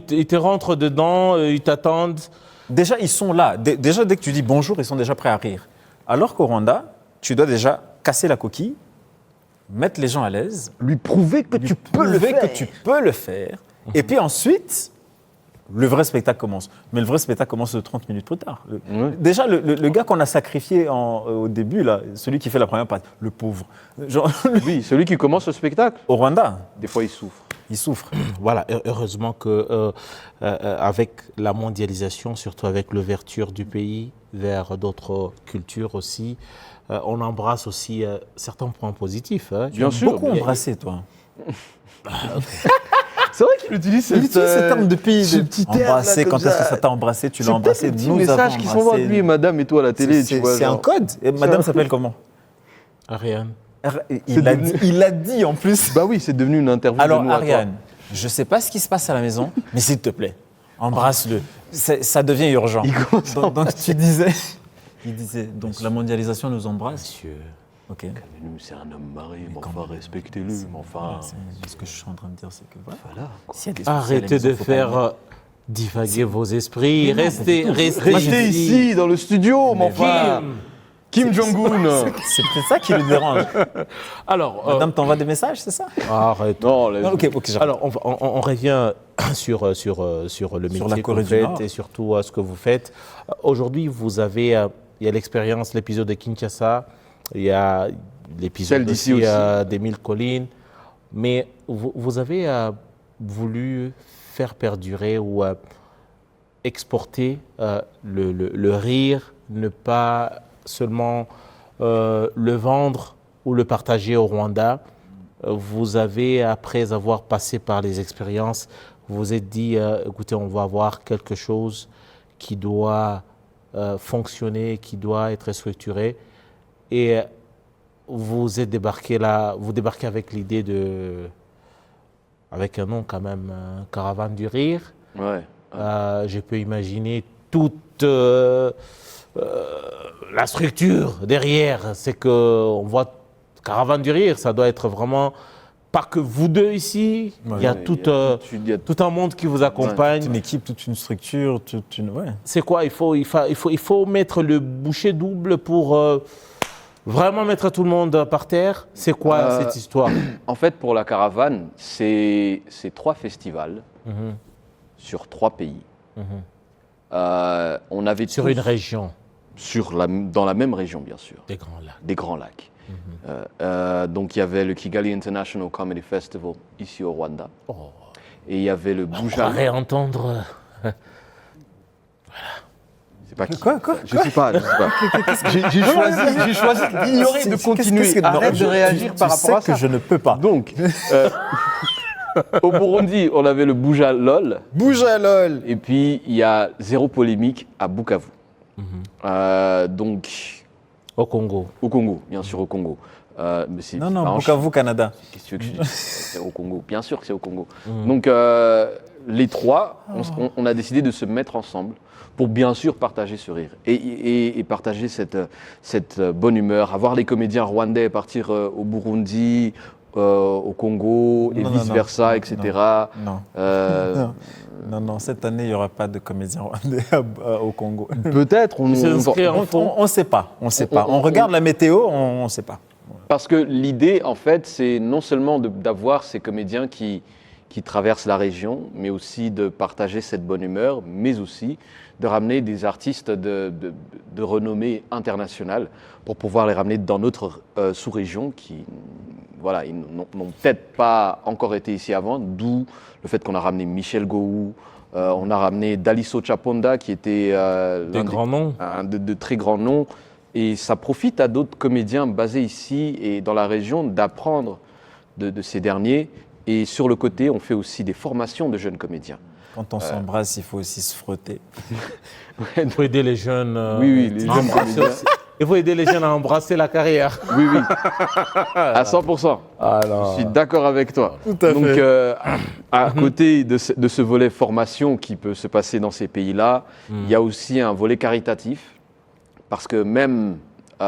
ils te rentrent dedans, ils t'attendent. Déjà, ils sont là. Déjà, dès que tu dis bonjour, ils sont déjà prêts à rire. Alors qu'au Rwanda, tu dois déjà casser la coquille, mettre les gens à l'aise, Lui prouver que tu peux le prouver faire. que tu peux le faire. Et puis ensuite, le vrai spectacle commence. Mais le vrai spectacle commence 30 minutes plus tard. Ouais. Déjà, le gars qu'on a sacrifié au début, là, celui qui fait la première partie, le pauvre. Genre, Oui, celui qui commence le spectacle, au Rwanda, des fois il souffre. il souffre. Voilà, heureusement que avec la mondialisation, surtout avec l'ouverture du pays vers d'autres cultures aussi, on embrasse aussi certains points positifs. Hein. Bien sûr. Beaucoup embrassé, toi. C'est vrai qu'il utilise Il utilise ce terme de pays. ce petit terme, là, Embrasser, comme quand est-ce ça. que ça t'a embrassé? Tu l'as C'est embrassé. peut-être des petits Nous messages avons qui s'envoient embrassé. lui et madame et toi à la télé, tu vois. C'est un genre. code. Et madame s'appelle comment? Ariane. Il l'a dit en plus. Bah oui, c'est devenu une interview Alors, de nous à toi. Ariane, je ne sais pas ce qui se passe à la maison, mais s'il te plaît, embrasse-le. Ça devient urgent. Il commence à Donc tu disais. Il disait, donc la mondialisation nous embrasse. Monsieur. Ok. Nous, c'est un homme marié, mais quand enfin, respectez-le, mais enfin. Ce que je suis en train de dire, c'est que voilà. Voilà. S'il y a des soucis à la Arrêtez maison, de faut pas faire le mettre. divaguer vos esprits. Restez Restez ici, dans le studio, mais enfin. Kim Jong-un. C'est peut-être ça qui le dérange. Alors, Madame t'envoie des messages, c'est ça? arrête. Non, laisse- Non, ok, j'arrête. Alors, on revient sur le métier la que Corée vous du faites Nord. et surtout ce que vous faites. Aujourd'hui, vous avez, il y a l'expérience, l'épisode de Kinshasa, il y a l'épisode Celle d'ici aussi. des 1000 collines. Mais vous avez voulu faire perdurer ou exporter le rire, ne pas seulement le vendre ou le partager au Rwanda. Vous avez, après avoir passé par les expériences, vous vous êtes dit, écoutez, on va avoir quelque chose qui doit fonctionner, qui doit être structuré. Et vous êtes débarqué là, vous débarquez avec l'idée de, avec un nom quand même, Caravane du Rire. Ouais. Je peux imaginer toute la structure derrière. C'est qu'on voit Caravane du Rire, ça doit être vraiment pas que vous deux ici. Ouais, il y a ouais, tout, il y a tout un monde qui vous accompagne. Toute une équipe, toute une structure, toute une... Ouais. C'est quoi? Il faut mettre le boucher double pour vraiment mettre tout le monde par terre. C'est quoi cette histoire? En fait, pour la caravane, c'est 3 festivals sur 3 pays. On avait Sur tous- une région dans la même région, bien sûr, des Grands Lacs. des Grands Lacs. Donc il y il y avait le Kigali International Comedy Festival ici au Rwanda. Oh. Et il y avait le On va Buja. réentendre. C'est pas qui. Quoi Je sais pas. J'ai choisi d'ignorer, de continuer. Arrête de réagir par rapport à que ça. je ne peux pas. Donc, au Burundi, on avait le Buja LOL. Bouge à lol. Et puis, il y a Zéro Polémique à Bukavu. Donc, Au Congo. au Congo, bien sûr, au Congo. Mais c'est Non, pas en Bukavu, Canada. Qu'est-ce que tu veux que je dise? C'est au Congo. Bien sûr que c'est au Congo. Donc, les 3, on a décidé de se mettre ensemble pour bien sûr partager ce rire et partager cette bonne humeur, avoir les comédiens rwandais partir au Burundi, au Congo et Non, vice-versa, non, etc. Non. Non, cette année, il n'y aura pas de comédien rwandais au Congo. Peut-être, C'est inscrit en fond. On ne sait pas. On regarde la météo, on ne sait pas. parce que l'idée, en fait, c'est non seulement d'avoir ces comédiens qui traversent la région, mais aussi de partager cette bonne humeur, mais aussi de ramener des artistes de renommée internationale pour pouvoir les ramener dans notre sous-région qui, voilà, ils n'ont peut-être pas encore été ici avant, d'où le fait qu'on a ramené Michel Gou, on a ramené Daliso Chaponda qui était Des grands noms. un de très grands noms. Et ça profite à d'autres comédiens basés ici et dans la région d'apprendre de ces derniers. Et sur le côté, on fait aussi des formations de jeunes comédiens. Quand on s'embrasse, il faut aussi se frotter. Il faut aider les jeunes. Oui, les à jeunes embrasser comédiens. aussi. Il faut aider les jeunes à embrasser la carrière. Oui, à 100%. Alors, Je suis d'accord avec toi. Tout à Donc, fait. à côté de ce volet formation qui peut se passer dans ces pays-là, il y a aussi un volet caritatif. Parce que même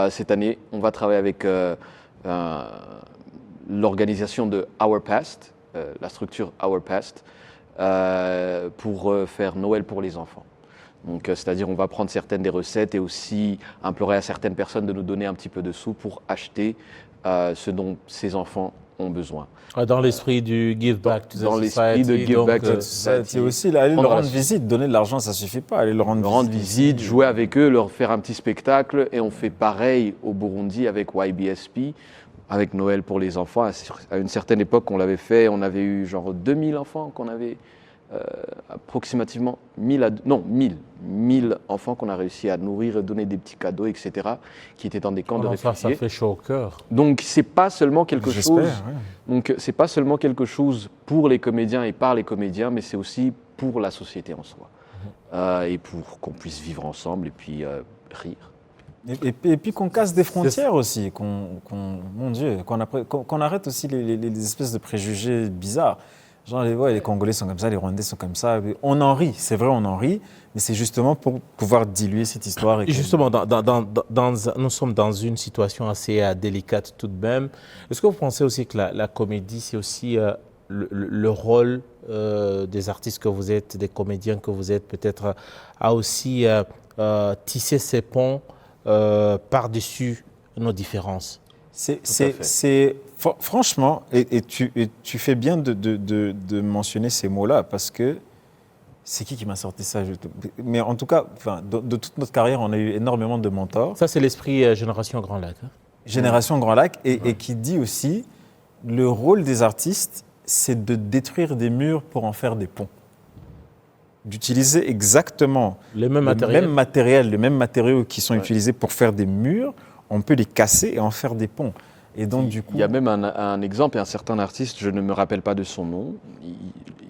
cette année, on va travailler avec l'organisation de Our Past, la structure Our Past, pour faire Noël pour les enfants. Donc, c'est-à-dire, on va prendre certaines des recettes et aussi implorer à certaines personnes de nous donner un petit peu de sous pour acheter ce dont ces enfants ont besoin. dans l'esprit du give back to the Dans l'esprit society. de give donc, back to the C'est aussi aller leur Prendre la rendre visite, donner de l'argent, ça ne suffit pas. Aller leur rendre rendre visite, jouer avec eux, leur faire un petit spectacle. Et on fait pareil au Burundi avec YBSP, avec Noël pour les enfants. À une certaine époque, on l'avait fait, on avait eu genre 2000 enfants qu'on avait approximativement 1000 enfants qu'on a réussi à nourrir, donner des petits cadeaux, etc., qui étaient dans des camps de ça réfugiés. fait chaud au cœur. Donc c'est pas seulement quelque chose. J'espère, ouais. Donc c'est pas seulement quelque chose pour les comédiens et par les comédiens, mais c'est aussi pour la société en soi et pour qu'on puisse vivre ensemble et puis rire. Et puis qu'on casse des frontières aussi, mon Dieu, qu'on arrête aussi les espèces de préjugés bizarres. Genre, les Congolais sont comme ça, les Rwandais sont comme ça. On en rit, c'est vrai, on en rit, mais c'est justement pour pouvoir diluer cette histoire. Et Justement, nous sommes dans une situation assez délicate tout de même. Est-ce que vous pensez aussi que la comédie, c'est aussi le rôle des artistes que vous êtes, des comédiens que vous êtes, peut-être à aussi tisser ces ponts par-dessus nos différences? Franchement, et tu fais bien de mentionner ces mots-là, parce que c'est qui m'a sorti ça? Mais en tout cas, de toute notre carrière, on a eu énormément de mentors. Ça, c'est l'esprit Génération Grand Lac. Génération Grand Lac, et qui dit aussi, le rôle des artistes, c'est de détruire des murs pour en faire des ponts. D'utiliser exactement Les mêmes les mêmes matériaux qui sont utilisés pour faire des murs, on peut les casser et en faire des ponts. Et donc, du coup, Il y a même un exemple, et un certain artiste, je ne me rappelle pas de son nom,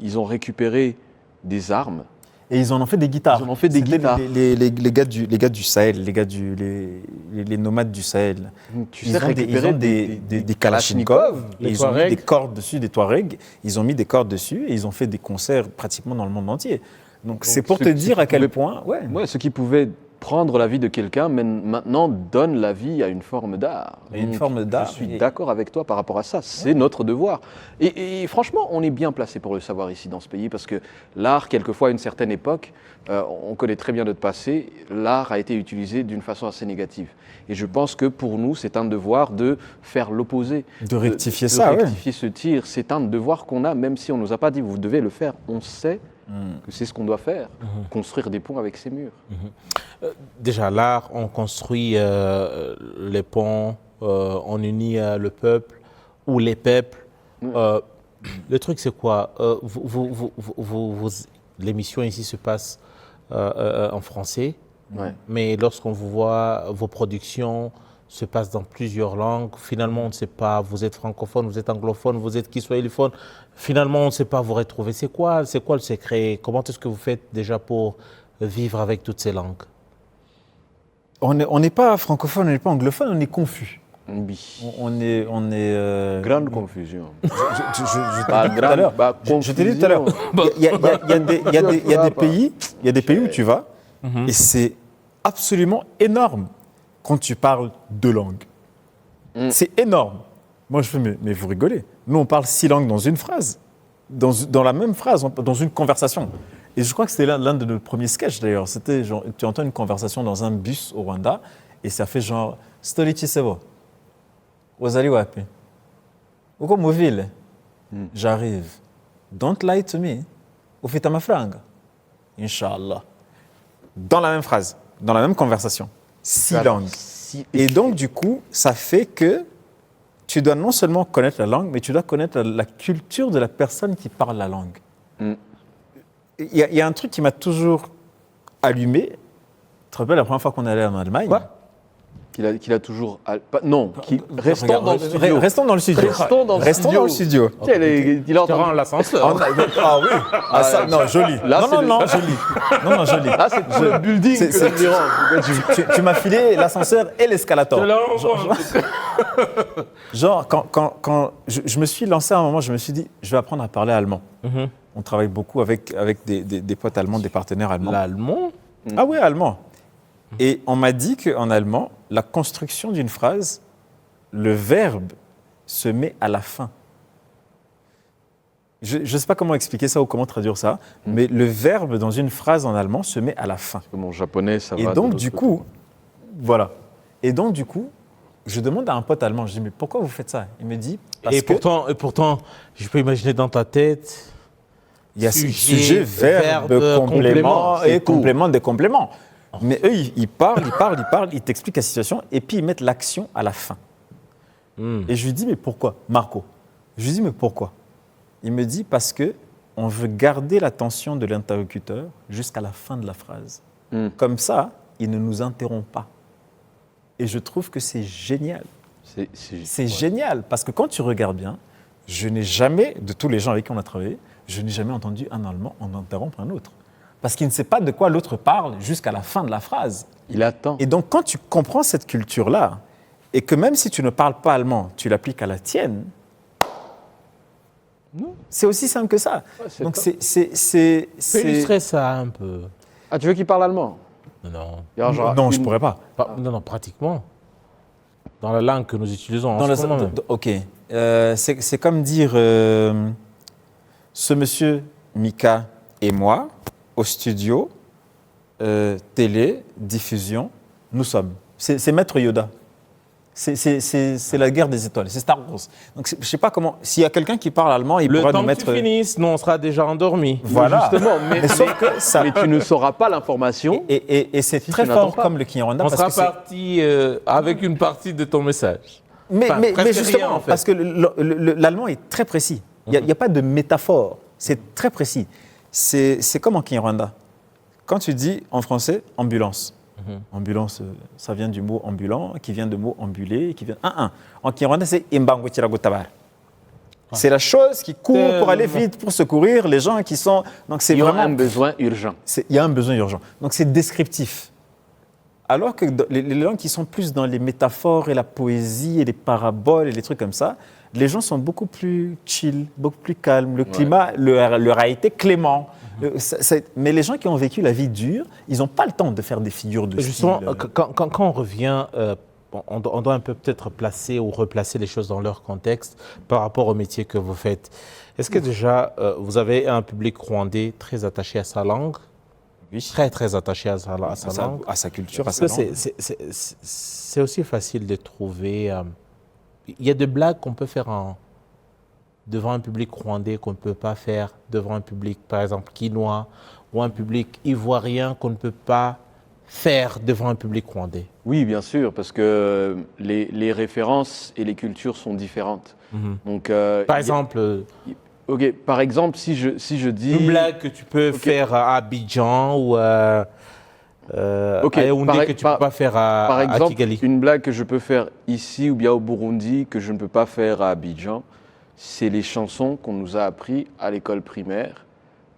ils ont récupéré des armes. et ils en ont fait des guitares. Ils en ont fait des C'était guitares. Les gars du Sahel, les nomades du Sahel. Tu Ils sais ont récupérer des kalachnikovs, et Les ils ont mis Touaregs. des cordes dessus, des Touaregs, ils ont mis des cordes dessus et ils ont fait des concerts pratiquement dans le monde entier. Donc c'est pour ce- te ce dire qui à quel pouvait- point... Ouais. Ouais, ce qui pouvait prendre la vie de quelqu'un, mais maintenant donne la vie à une forme d'art. À une Donc, forme d'art, Je suis et- d'accord avec toi par rapport à ça. C'est notre devoir. Et franchement, on est bien placé pour le savoir ici dans ce pays, parce que l'art, quelquefois, à une certaine époque, on connaît très bien notre passé, l'art a été utilisé d'une façon assez négative. Et je pense que pour nous, c'est un devoir de faire l'opposé. De rectifier de ça, ouais. rectifier ce tir. C'est un devoir qu'on a, même si on ne nous a pas dit, vous devez le faire. On sait que c'est ce qu'on doit faire, construire des ponts avec ces murs. Déjà, l'art, on construit les ponts, on unit le peuple ou les peuples. Le truc, c'est quoi? L'émission ici se passe en français, Ouais. mais lorsqu'on vous voit, vos productions se passent dans plusieurs langues. Finalement, on ne sait pas, vous êtes francophone, vous êtes anglophone, vous êtes kiswahiliphone. Finalement, on ne sait pas vous retrouver. C'est quoi le secret? Comment est-ce que vous faites déjà pour vivre avec toutes ces langues? On n'est pas francophone, on n'est pas anglophone, on est confus. Oui. On est Grande confusion. je Bah, t'ai dit tout à l'heure. bah, Je t'ai dit tout à l'heure. Il y a des pays où tu vas et c'est absolument énorme quand tu parles deux langues. C'est énorme. Moi, je fais, mais vous rigolez. Nous, on parle 6 langues dans une phrase, dans la même phrase, dans une conversation. Et je crois que c'était l'un de nos premiers sketchs d'ailleurs. C'était genre, tu entends une conversation dans un bus au Rwanda et ça fait genre Story Chisebo. Wazali wapi? Uko muvile? J'arrive. Don't lie to me. Ufita mafranga. Inch'Allah. Dans la même phrase, dans la même conversation. 6 langues. Et donc, du coup, ça fait que tu dois non seulement connaître la langue, mais tu dois connaître la culture de la personne qui parle la langue. Il y a un truc qui m'a toujours allumé. Tu te rappelles la première fois qu'on est allé en Allemagne? Quoi? Qu'il a toujours. Non, restons dans le studio. Restons dans le studio. Restons dans le studio. Restons dans le studio. Il a Tu rends entendu. l'ascenseur. Ah oui. Ah, ça, non, joli. Là, c'est non, joli. Non, joli. Là, c'est pour le building C'est- que c'est- je dérange. Tu m'as filé l'ascenseur et l'escalator. Genre, quand je me suis lancé à un moment, je me suis dit, je vais apprendre à parler allemand. On travaille beaucoup avec des potes allemands, des partenaires allemands. L'allemand? Ah oui, allemand. Et on m'a dit qu'en allemand, la construction d'une phrase, le verbe se met à la fin. Je ne sais pas comment expliquer ça ou comment traduire ça, mais le verbe dans une phrase en allemand se met à la fin. Mon japonais, ça va. Et de donc, l'autre du côté. coup, voilà. Et donc, du coup, je demande à un pote allemand, je dis, mais pourquoi vous faites ça? Il me dit, parce Et pourtant, je peux imaginer dans ta tête, il y a sujet, sujet, verbe, verbe, complément c'est et tout. complément des compléments. Mais eux, ils parlent, ils t'expliquent la situation et puis ils mettent l'action à la fin. Et je lui dis, mais pourquoi, Marco? Je lui dis, mais pourquoi? Il me dit, parce que on veut garder l'attention de l'interlocuteur jusqu'à la fin de la phrase. Comme ça, il ne nous interrompt pas. Et je trouve que c'est génial. C'est génial, parce que quand tu regardes bien, je n'ai jamais, de tous les gens avec qui on a travaillé, je n'ai jamais entendu un Allemand en interrompre un autre. Parce qu'il ne sait pas de quoi l'autre parle jusqu'à la fin de la phrase. Il attend. Et donc, quand tu comprends cette culture-là, et que même si tu ne parles pas allemand, tu l'appliques à la tienne, c'est aussi simple que ça. c'est Donc, top. c'est... tu peux illustrer ça un peu. Ah, tu veux qu'il parle allemand? Non. Il y a genre Non, je une- ne pourrais pas. Non, pratiquement. Dans la langue que nous utilisons en Dans ce moment. ok. C'est comme dire ce monsieur Mika et moi, au studio, télé, diffusion, nous sommes. C'est Maître Yoda. C'est la guerre des étoiles, c'est Star Wars. Donc je ne sais pas comment. S'il y a quelqu'un qui parle allemand, il Le pourra temps nous que mettre. tu finisses, nous on sera déjà endormis. Voilà. Justement, mais sauf que ça. mais tu ne sauras pas l'information. Et c'est Si très tu n'attends fort pas. comme le Kinyarwanda On parce sera que c'est- parti avec une partie de ton message. Mais presque justement, rien, en fait. parce que l'allemand est très précis. Il n'y a pas de métaphore. C'est très précis. C'est comme en Kinyarwanda. Quand tu dis en français ambulance, ambulance, ça vient du mot ambulant, qui vient du mot ambuler, qui vient. En Kinyarwanda, c'est imbango chiragotabar. C'est la chose qui court pour aller vite, pour secourir les gens qui sont. Donc c'est Il y a vraiment un besoin urgent. il y a un besoin urgent. Donc c'est descriptif. Alors que les langues qui sont plus dans les métaphores et la poésie et les paraboles et les trucs comme ça, les gens sont beaucoup plus chill, beaucoup plus calmes. Le climat leur a été clément. Mais les gens qui ont vécu la vie dure, ils n'ont pas le temps de faire des figures de Justement, style. quand on revient, on doit un peu peut-être placer ou replacer les choses dans leur contexte par rapport au métier que vous faites. Est-ce que déjà, vous avez un public rwandais très attaché à sa langue? Oui. Très, très attaché à sa langue. À sa culture, à Parce sa que langue. c'est aussi facile de trouver. Il y a des blagues qu'on peut faire devant un public rwandais qu'on ne peut pas faire devant un public, par exemple, quinois, ou un public ivoirien qu'on ne peut pas faire devant un public rwandais. Oui, bien sûr, parce que les références et les cultures sont différentes. Donc, Par exemple, ok, par exemple, si je dis... une blague que tu peux faire à Abidjan ou à Yaoundé que tu ne peux pas faire Par à exemple, Kigali. une blague que je peux faire ici ou bien au Burundi que je ne peux pas faire à Abidjan, c'est les chansons qu'on nous a appris à l'école primaire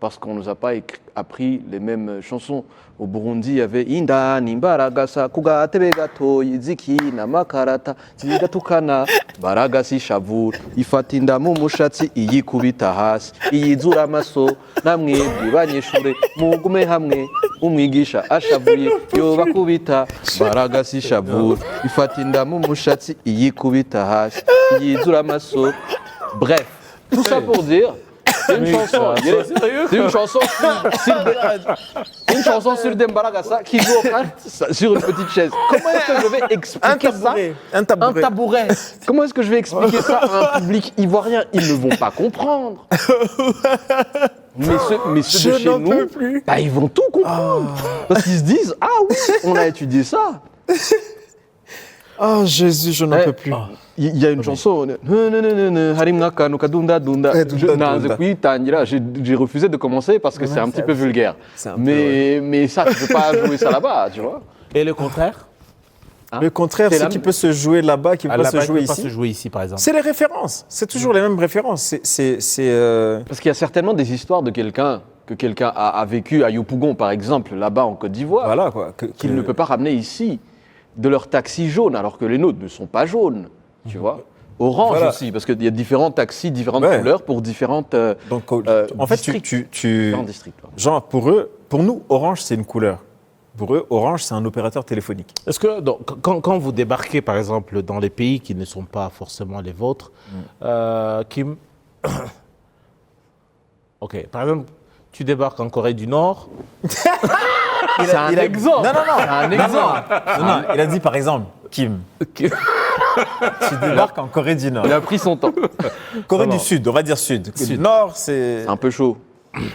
parce qu'on ne nous a pas appris les mêmes chansons. Au Burundi, il y avait Inda nimbaragasa kugatebe gato yiziki namakarata zigatukana baragasi shavur ifatinda mu mushatsi iyikubita hasi iyizura amaso namwebwe banyeshure mugume hamwe umwigisha ashavuye yobakubita baragasi shavur ifatinda mu mushatsi iyikubita hasi iyizura amaso. Bref, tout ça pour dire, c'est une chanson. C'est une chanson sur Dembaragasa qui joue aux cartes sur une petite chaise. Comment est-ce que je vais expliquer Un tabouret. Comment est-ce que je vais expliquer ça à un public ivoirien? Ils ne vont pas comprendre. Mais ceux de chez nous, bah, ils vont tout comprendre. Parce qu'ils se disent, ah oui, on a étudié ça. Oh Jésus, je n'en peux plus. Il y a une chanson, j'ai refusé de commencer parce que c'est un petit peu vulgaire. Mais ça, tu ne peux pas jouer ça là-bas, tu vois. Et le contraire? Le contraire, c'est qui peut se jouer là-bas, qui peut pas se jouer ici. Pas se jouer ici, par exemple. C'est les références. C'est toujours les mêmes références. Parce qu'il y a certainement des histoires de quelqu'un que quelqu'un a vécu à Yopougon, par exemple, là-bas en Côte d'Ivoire, voilà, quoi, qu'il ne peut pas ramener ici, de leur taxi jaune, alors que les nôtres ne sont pas jaunes, tu vois. Orange aussi, parce qu'il y a différents taxis, différentes couleurs pour différentes Donc, en fait, différents districts. Genre, pour nous, orange, c'est une couleur. Pour eux, orange, c'est un opérateur téléphonique. Est-ce que donc, quand vous débarquez, par exemple, dans les pays qui ne sont pas forcément les vôtres, Kim, ok, par exemple, tu débarques en Corée du Nord. C'est un exemple. Non. C'est un exemple. Non, il a dit par exemple, Kim. Tu débarques en Corée du Nord. Il a pris son temps. Corée du Sud, on va dire Sud. Nord, c'est un peu chaud.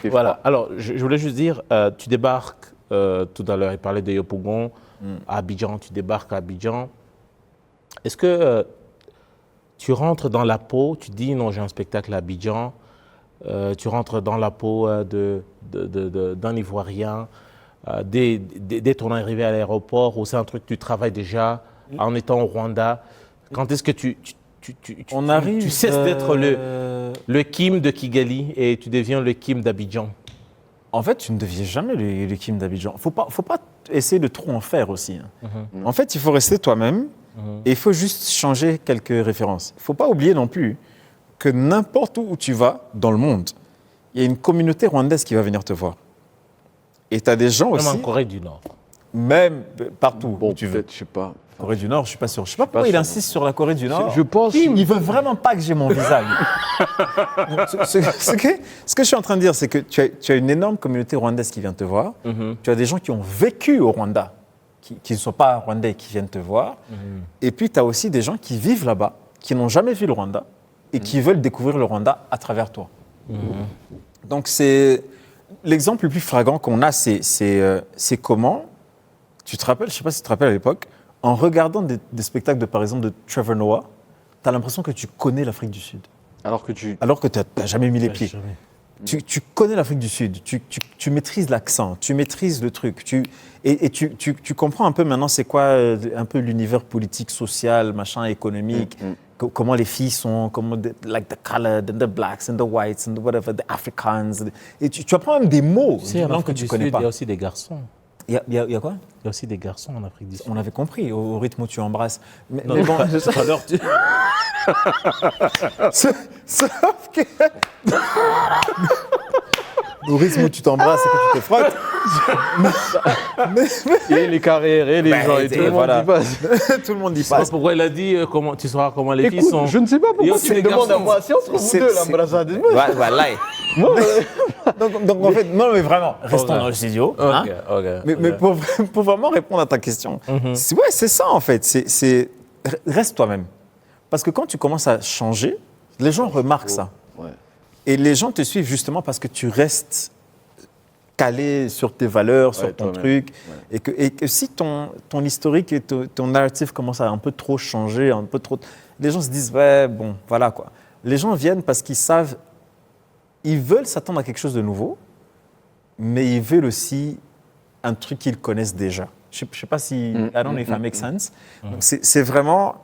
Voilà. Alors, je voulais juste dire, tu débarques, tout à l'heure, il parlait de Yopougon, à Abidjan, tu débarques à Abidjan. Est-ce que tu rentres dans la peau, tu dis non, j'ai un spectacle à Abidjan, tu rentres dans la peau d'un Ivoirien, dès ton arrivée à l'aéroport, ou c'est un truc que tu travailles déjà en étant au Rwanda? Quand est-ce que tu cesses d'être le Kim de Kigali et tu deviens le Kim d'Abidjan? En fait, tu ne deviens jamais le Kim d'Abidjan. Faut pas essayer de trop en faire aussi. En fait, il faut rester toi-même et il faut juste changer quelques références. Il ne faut pas oublier non plus que n'importe où tu vas dans le monde, il y a une communauté rwandaise qui va venir te voir. Et tu as des gens aussi... Même en Corée du Nord. Même partout où tu veux. Je sais pas. Corée du Nord, je ne suis pas sûr. Je ne sais pas pourquoi il insiste sur la Corée du Nord. Je pense... Il ne veut vraiment pas que j'ai mon visa. Ce que je suis en train de dire, c'est que tu as une énorme communauté rwandaise qui vient te voir. Tu as des gens qui ont vécu au Rwanda, qui ne sont pas rwandais, qui viennent te voir. Et puis, tu as aussi des gens qui vivent là-bas, qui n'ont jamais vu le Rwanda et qui veulent découvrir le Rwanda à travers toi. Donc, c'est... L'exemple le plus flagrant qu'on a, c'est comment, tu te rappelles, je ne sais pas si tu te rappelles à l'époque, en regardant des spectacles, par exemple, de Trevor Noah, as l'impression que tu connais l'Afrique du Sud. Alors que tu... Alors que tu n'as jamais mis les pieds. Jamais. Tu connais l'Afrique du Sud, tu maîtrises l'accent, tu maîtrises le truc, tu comprends un peu maintenant c'est quoi un peu l'univers politique, social, machin, économique, comment les filles sont, comment like the colored and the blacks and the whites and the whatever, the Africans. Et tu apprends même des mots Tu sais, en Afrique que tu du connais Sud, pas. il y a aussi des garçons. Il y a quoi? Il y a aussi des garçons en Afrique du Sud. On avait compris, au rythme où tu embrasses. Mais Non, bon, tout à l'heure, tu... sauf que... Au rythme où tu t'embrasses et que tu te frottes. Et les carrières, et les gens, et tout le monde y passe. Tout le monde y Je sais pas passe. pourquoi il a dit comment, tu sauras comment les filles Écoute, sont. je ne sais pas Il y a pourquoi aussi tu me des demandes à garçons. moi. Si entre vous C'est- deux, c'est- l'embrassade. Voilà. donc en fait, non mais vraiment, restons dans le studio. Hein. Ok. Mais pour vraiment répondre à ta question, c'est ça en fait. Reste toi-même. Parce que quand tu commences à changer, les gens remarquent ça. Ouais. Et les gens te suivent justement parce que tu restes calé sur tes valeurs, sur ton toi-même. truc. Et que si ton historique et ton narratif commence à un peu trop changer, un peu trop... Les gens se disent, ouais, bon, voilà quoi. Les gens viennent parce qu'ils savent, ils veulent s'attendre à quelque chose de nouveau, mais ils veulent aussi un truc qu'ils connaissent déjà. Je ne sais pas si... I don't know if that makes sense. Donc c'est vraiment...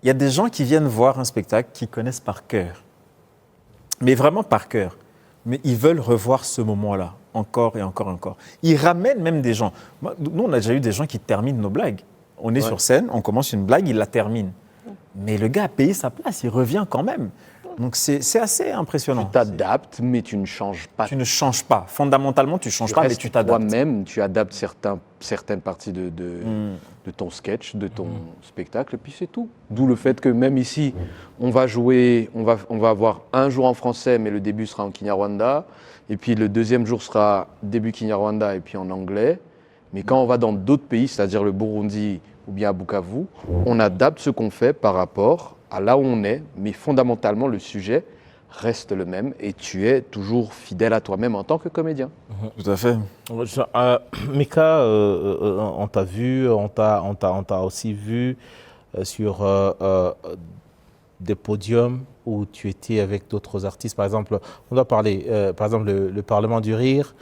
Il y a des gens qui viennent voir un spectacle qu'ils connaissent par cœur. Mais vraiment par cœur. Mais ils veulent revoir ce moment-là, encore et encore et encore. Ils ramènent même des gens. Nous, on a déjà eu des gens qui terminent nos blagues. On est sur scène, on commence une blague, il la termine. Mais le gars a payé sa place, il revient quand même. Donc c'est assez impressionnant. Tu t'adaptes, mais tu ne changes pas. Tu ne changes pas. Fondamentalement, tu ne changes pas, mais restes tu t'adaptes. toi-même, tu adaptes certaines parties de ton sketch, de ton spectacle, et puis c'est tout. D'où le fait que même ici, on va jouer, on va avoir un jour en français, mais le début sera en Kinyarwanda, et puis le deuxième jour sera début Kinyarwanda et puis en anglais. Mais quand on va dans d'autres pays, c'est-à-dire le Burundi ou bien à Bukavu, on adapte ce qu'on fait par rapport à là où on est, mais fondamentalement, le sujet reste le même et tu es toujours fidèle à toi-même en tant que comédien. Tout à fait. Mika, on t'a vu, on t'a aussi vu sur des podiums où tu étais avec d'autres artistes. Par exemple, on doit parler, par exemple, le Parlement du Rire,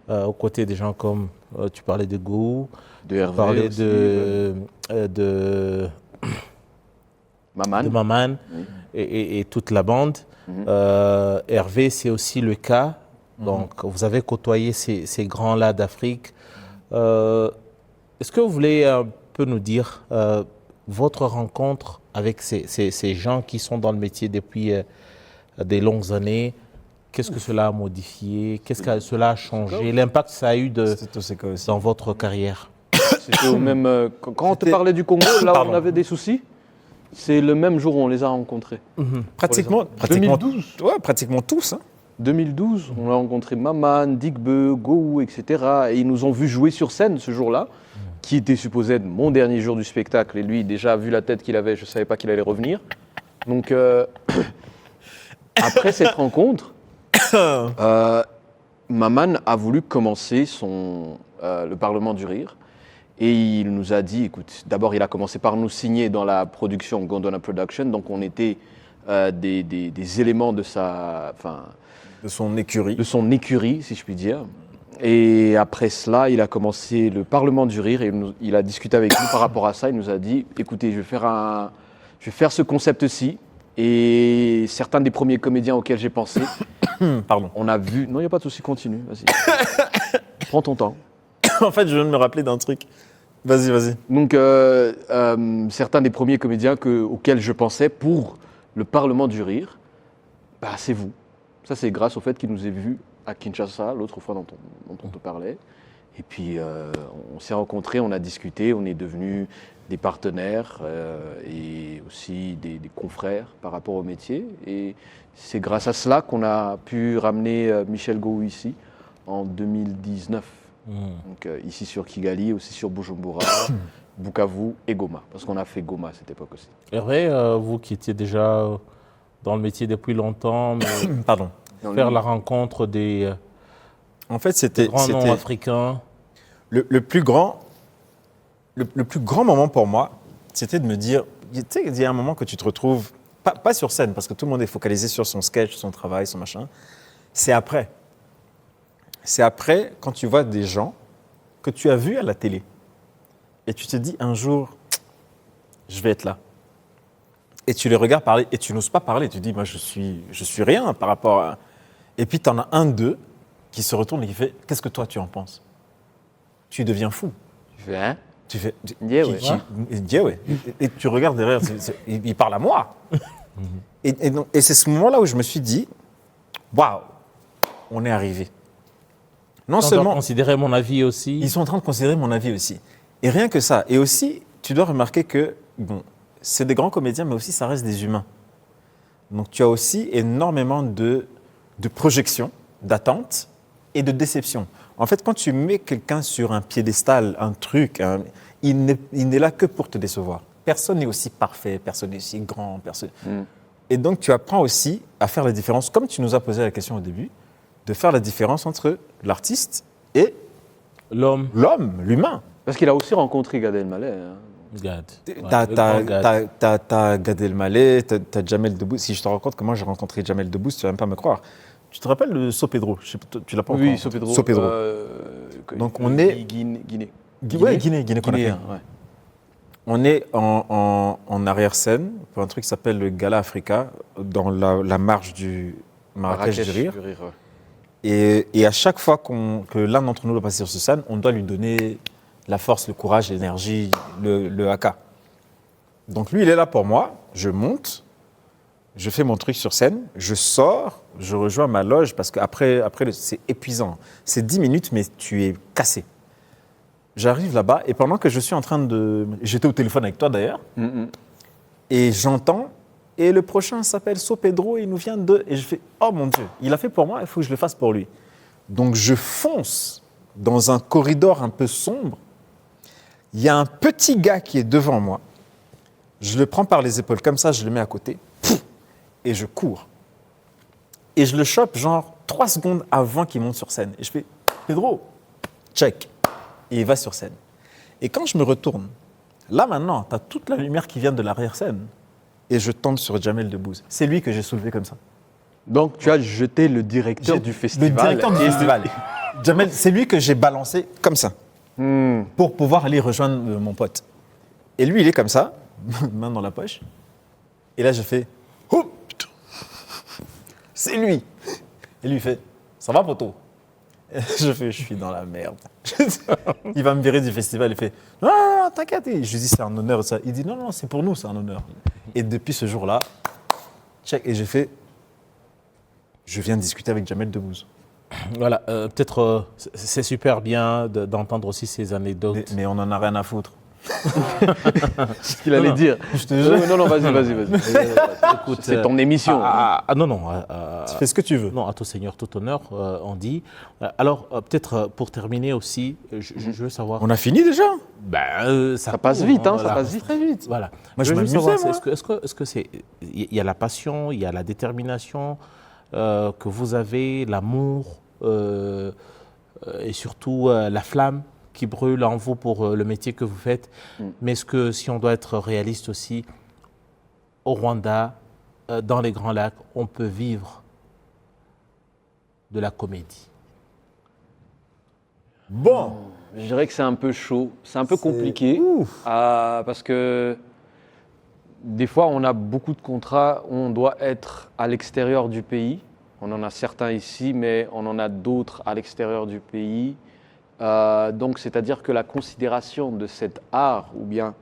aux côtés des gens comme, tu parlais de Gou, De Hervé tu parlais aussi, de Maman. de Maman et toute la bande. Hervé, c'est aussi le cas. Donc, vous avez côtoyé ces grands-là d'Afrique. Est-ce que vous voulez un peu nous dire votre rencontre avec ces gens qui sont dans le métier depuis des longues années? Qu'est-ce que cela a modifié? Qu'est-ce que cela a changé? L'impact que ça a eu dans votre carrière? C'était au même. Quand on te parlait du Congo, là où on avait des soucis, c'est le même jour où on les a rencontrés. Pratiquement 2012. Ouais, pratiquement tous. Hein. 2012, on a rencontré Maman, Digbe, Gou, etc. Et ils nous ont vu jouer sur scène ce jour-là, qui était supposé être mon dernier jour du spectacle. Et lui, déjà, vu la tête qu'il avait, je ne savais pas qu'il allait revenir. Donc, après cette rencontre, Maman a voulu commencer le Parlement du Rire. Et il nous a dit, écoute, d'abord, il a commencé par nous signer dans la production Gondwana Production. Donc, on était des éléments de De son écurie. de son écurie, si je puis dire. Et après cela, il a commencé le Parlement du Rire et il a discuté avec nous par rapport à ça. Il nous a dit, écoutez, je vais faire ce concept-ci. Et certains des premiers comédiens auxquels j'ai pensé, Pardon. on a vu... Non, il n'y a pas de souci, continue, vas-y. Prends ton temps. En fait, je viens de me rappeler d'un truc. Vas-y. Donc, certains des premiers comédiens auxquels je pensais pour le Parlement du Rire, bah, c'est vous. Ça, c'est grâce au fait qu'il nous ait vus à Kinshasa, l'autre fois dont on te parlait. Et puis, on s'est rencontrés, on a discuté, on est devenus des partenaires et aussi des confrères par rapport au métier. Et c'est grâce à cela qu'on a pu ramener Michel Gou ici en 2019. Donc, ici sur Kigali, aussi sur Bujumbura, Bukavu et Goma. Parce qu'on a fait Goma à cette époque aussi. Hervé, vous qui étiez déjà dans le métier depuis longtemps, mais Pardon. faire la rencontre des En fait, c'était grands noms africains. le plus grand moment pour moi, c'était de me dire, tu sais, il y a un moment que tu te retrouves, pas sur scène, parce que tout le monde est focalisé sur son sketch, son travail, son machin. C'est après. C'est après, quand tu vois des gens que tu as vus à la télé. Et tu te dis, un jour, je vais être là. Et tu les regardes parler, et tu n'oses pas parler. Tu dis, moi, je suis rien par rapport à... Et puis, tu en as un d'eux qui se retourne et qui fait, qu'est-ce que toi, tu en penses? Tu deviens fou. Tu fais, hein? Tu fais... Yeah, ouais. Yeah, ouais. Et tu regardes derrière, il parle à moi. Et c'est ce moment-là où je me suis dit, waouh, on est arrivé. Non On seulement... doit considérer mon avis aussi. Ils sont en train de considérer mon avis aussi. Et rien que ça. Et aussi, tu dois remarquer que, bon, c'est des grands comédiens, mais aussi ça reste des humains. Donc tu as aussi énormément de projections, d'attentes et de déceptions. En fait, quand tu mets quelqu'un sur un piédestal, un truc, il n'est là que pour te décevoir. Personne n'est aussi parfait, personne n'est aussi grand, personne. Et donc tu apprends aussi à faire la différence, comme tu nous as posé la question au début, de faire la différence entre l'artiste et L'homme. l'humain. Parce qu'il a aussi rencontré Gad Elmaleh. Hein. Gad. Ouais, le grand Gad. T'as Gad Elmaleh, t'as Jamel Debbouze. Si je te raconte comment j'ai rencontré Jamel Debbouze, tu vas même pas me croire. Tu te rappelles de Sopedro? Je sais pas, tu l'as pas encore? Oui, Sopedro. Sopedro. Donc on est... Guinée. Guinée qu'on a fait. Ouais. On est en arrière-scène pour un truc qui s'appelle le Gala Africa, dans la marche du Marrakech du Rire. ouais. Et à chaque fois que l'un d'entre nous doit passer sur ce scène, on doit lui donner la force, le courage, l'énergie, le haka. Donc lui, il est là pour moi, je monte, je fais mon truc sur scène, je sors, je rejoins ma loge, parce qu'après c'est épuisant. C'est 10 minutes, mais tu es cassé. J'arrive là-bas, et pendant que je suis en train de... J'étais au téléphone avec toi d'ailleurs, et j'entends, et le prochain s'appelle Sopedro, et il nous vient de... Et je fais, oh mon Dieu, il a fait pour moi, il faut que je le fasse pour lui. Donc je fonce dans un corridor un peu sombre. Il y a un petit gars qui est devant moi. Je le prends par les épaules comme ça, je le mets à côté, et je cours. Et je le chope genre 3 secondes avant qu'il monte sur scène. Et je fais, Pedro, check. Et il va sur scène. Et quand je me retourne, là maintenant, tu as toute la lumière qui vient de l'arrière-scène. Et je tombe sur Jamel Debbouze. C'est lui que j'ai soulevé comme ça. Donc tu as jeté le directeur du festival. Le directeur du festival. Jamel, c'est lui que j'ai balancé comme ça. Pour pouvoir aller rejoindre mon pote. Et lui, il est comme ça, main dans la poche. Et là, je fais, oh putain, c'est lui. Et lui, il fait, ça va, poteau? Et je fais, je suis dans la merde. Il va me virer du festival. Il fait, non, non, non, t'inquiète. Et je lui dis, c'est un honneur. Ça. Il dit, non, non, c'est pour nous, c'est un honneur. Et depuis ce jour-là, check. Et j'ai fait, je viens de discuter avec Jamel Debbouze. Voilà, peut-être c'est super bien d'entendre aussi ces anecdotes. Mais on n'en a rien à foutre. C'est ce qu'il allait dire. Je te jure. Non, vas-y. Écoute, C'est ton émission. Non. Tu fais ce que tu veux. Non, à tout seigneur, tout honneur, on dit. Alors, peut-être pour terminer aussi, je veux savoir... On a fini déjà? Ça passe vite, hein, ça passe vite. Très vite. Voilà. Moi, je veux m'amusais, savoir, moi. est-ce que c'est... Il y a la passion, il y a la détermination que vous avez, l'amour et surtout la flamme qui brûle en vous pour le métier que vous faites. Mais est-ce que, si on doit être réaliste aussi, au Rwanda, dans les Grands Lacs, on peut vivre de la comédie? Bon. Je dirais que c'est un peu chaud, c'est un peu compliqué. Parce que des fois, on a beaucoup de contrats où on doit être à l'extérieur du pays. On en a certains ici, mais on en a d'autres à l'extérieur du pays. Donc, c'est-à-dire que la considération de cet art ou bien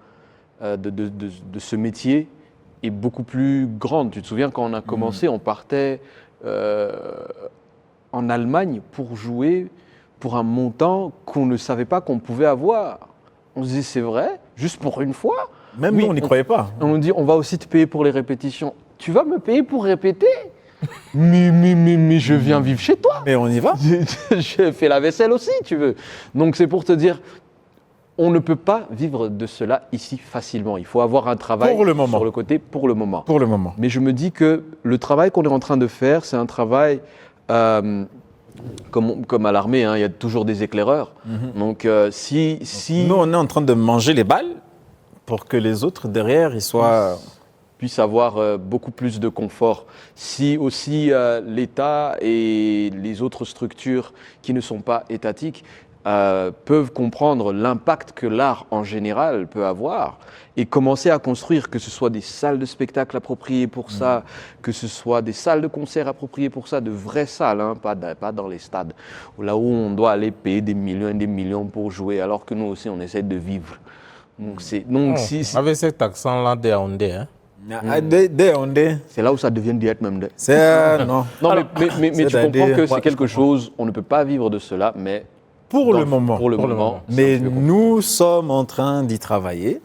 de ce métier est beaucoup plus grande. Tu te souviens, quand on a commencé, on partait en Allemagne pour jouer pour un montant qu'on ne savait pas qu'on pouvait avoir. On se disait, c'est vrai, juste pour une fois. Même nous, on n'y croyait pas. On nous dit, on va aussi te payer pour les répétitions. Tu vas me payer pour répéter? mais je viens vivre chez toi. Mais on y va. Je fais la vaisselle aussi, tu veux. Donc c'est pour te dire, on ne peut pas vivre de cela ici facilement. Il faut avoir un travail Pour le moment. sur le côté pour le moment. Pour le moment. Mais je me dis que le travail qu'on est en train de faire, c'est un travail comme à l'armée, hein, il y a toujours des éclaireurs. Donc si Nous, on est en train de manger les balles pour que les autres derrière, ils soient... puissent avoir beaucoup plus de confort. Si aussi l'État et les autres structures qui ne sont pas étatiques peuvent comprendre l'impact que l'art en général peut avoir et commencer à construire, que ce soit des salles de spectacle appropriées pour ça, que ce soit des salles de concert appropriées pour ça, de vraies salles, hein, pas dans les stades, là où on doit aller payer des millions et des millions pour jouer, alors que nous aussi on essaie de vivre. Donc, avec cet accent-là de Yaoundé, hein. C'est là où ça devient diète même. C'est... non. Non, mais tu comprends que c'est Ouais, quelque chose, on ne peut pas vivre de cela, mais Pour le moment. Pour le moment. Mais nous sommes en train d'y travailler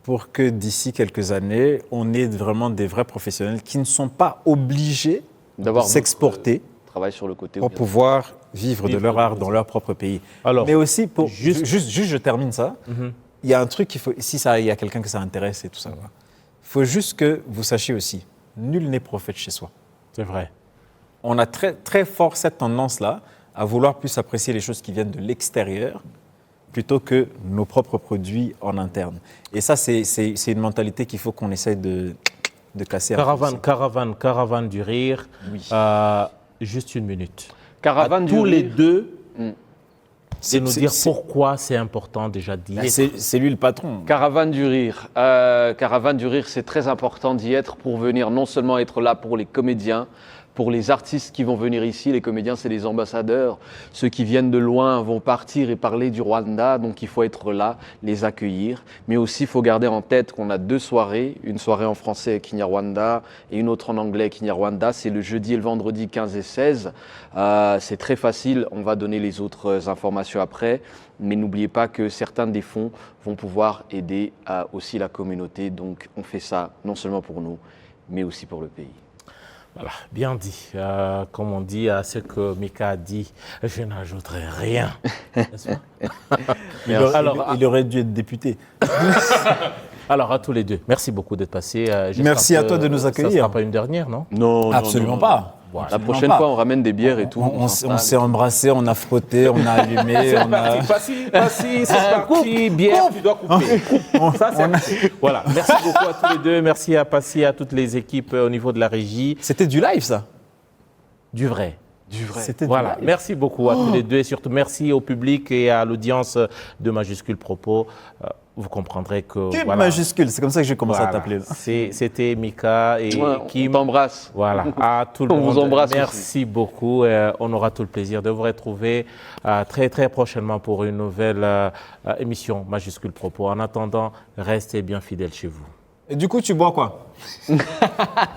pour que d'ici quelques années, on ait vraiment des vrais professionnels qui ne sont pas obligés de D'avoir s'exporter travail sur le côté. pour pouvoir vivre de leur art dans leur propre pays. Alors, mais aussi, pour juste- juste je termine ça, il y a un truc qu'il faut, si ça, il y a quelqu'un que ça intéresse et tout ça, il faut juste que vous sachiez aussi, nul n'est prophète chez soi. c'est vrai. On a très, très fort cette tendance-là à vouloir plus apprécier les choses qui viennent de l'extérieur plutôt que nos propres produits en interne. Et ça, c'est une mentalité qu'il faut qu'on essaye de casser. Caravane du rire. Oui. Juste une minute. Caravane À du tous les rire. deux, C'est de nous dire pourquoi c'est important déjà d'y être. C'est lui le patron. Caravane du rire. Caravane du rire, c'est très important d'y être pour venir non seulement être là pour les comédiens, pour les artistes qui vont venir ici. Les comédiens, c'est les ambassadeurs. Ceux qui viennent de loin vont partir et parler du Rwanda, donc il faut être là, les accueillir. Mais aussi, il faut garder en tête qu'on a 2 soirées, une soirée en français Kinyarwanda et une autre en anglais Kinyarwanda. C'est le jeudi et le vendredi 15 et 16. C'est très facile, on va donner les autres informations après. Mais n'oubliez pas que certains des fonds vont pouvoir aider aussi la communauté. Donc on fait ça non seulement pour nous, mais aussi pour le pays. Voilà, bien dit. Comme on dit à ce que Mika a dit, je n'ajouterai rien. N'est-ce pas? Il aurait dû être député. Alors, à tous les deux, merci beaucoup d'être passé. J'espère Merci à que toi de nous accueillir. Ça ne sera pas une dernière, non? Non, Absolument pas. Voilà. La Absolument prochaine pas. fois, on ramène des bières et tout. On s'est embrassé, on a frotté, on a allumé, on a... Vas-y, c'est parti. Bien, tu dois couper. Ça, c'est voilà. Merci beaucoup à tous les deux. Merci à Passy, à toutes les équipes au niveau de la régie. C'était du live, ça. Du vrai. C'était Voilà, du live. merci beaucoup à tous les deux et surtout merci au public et à l'audience de Majuscule Propos. Vous comprendrez que Cube voilà, majuscule, c'est comme ça que j'ai commencé à voilà, t'appeler. c'était Mika et Ouais, on Kim. t'embrasse. Voilà, à tout le On monde. vous embrasse Merci beaucoup. On aura tout le plaisir de vous retrouver très très prochainement pour une nouvelle émission Majuscule Propos. En attendant, restez bien fidèles chez vous. Et du coup, tu bois quoi?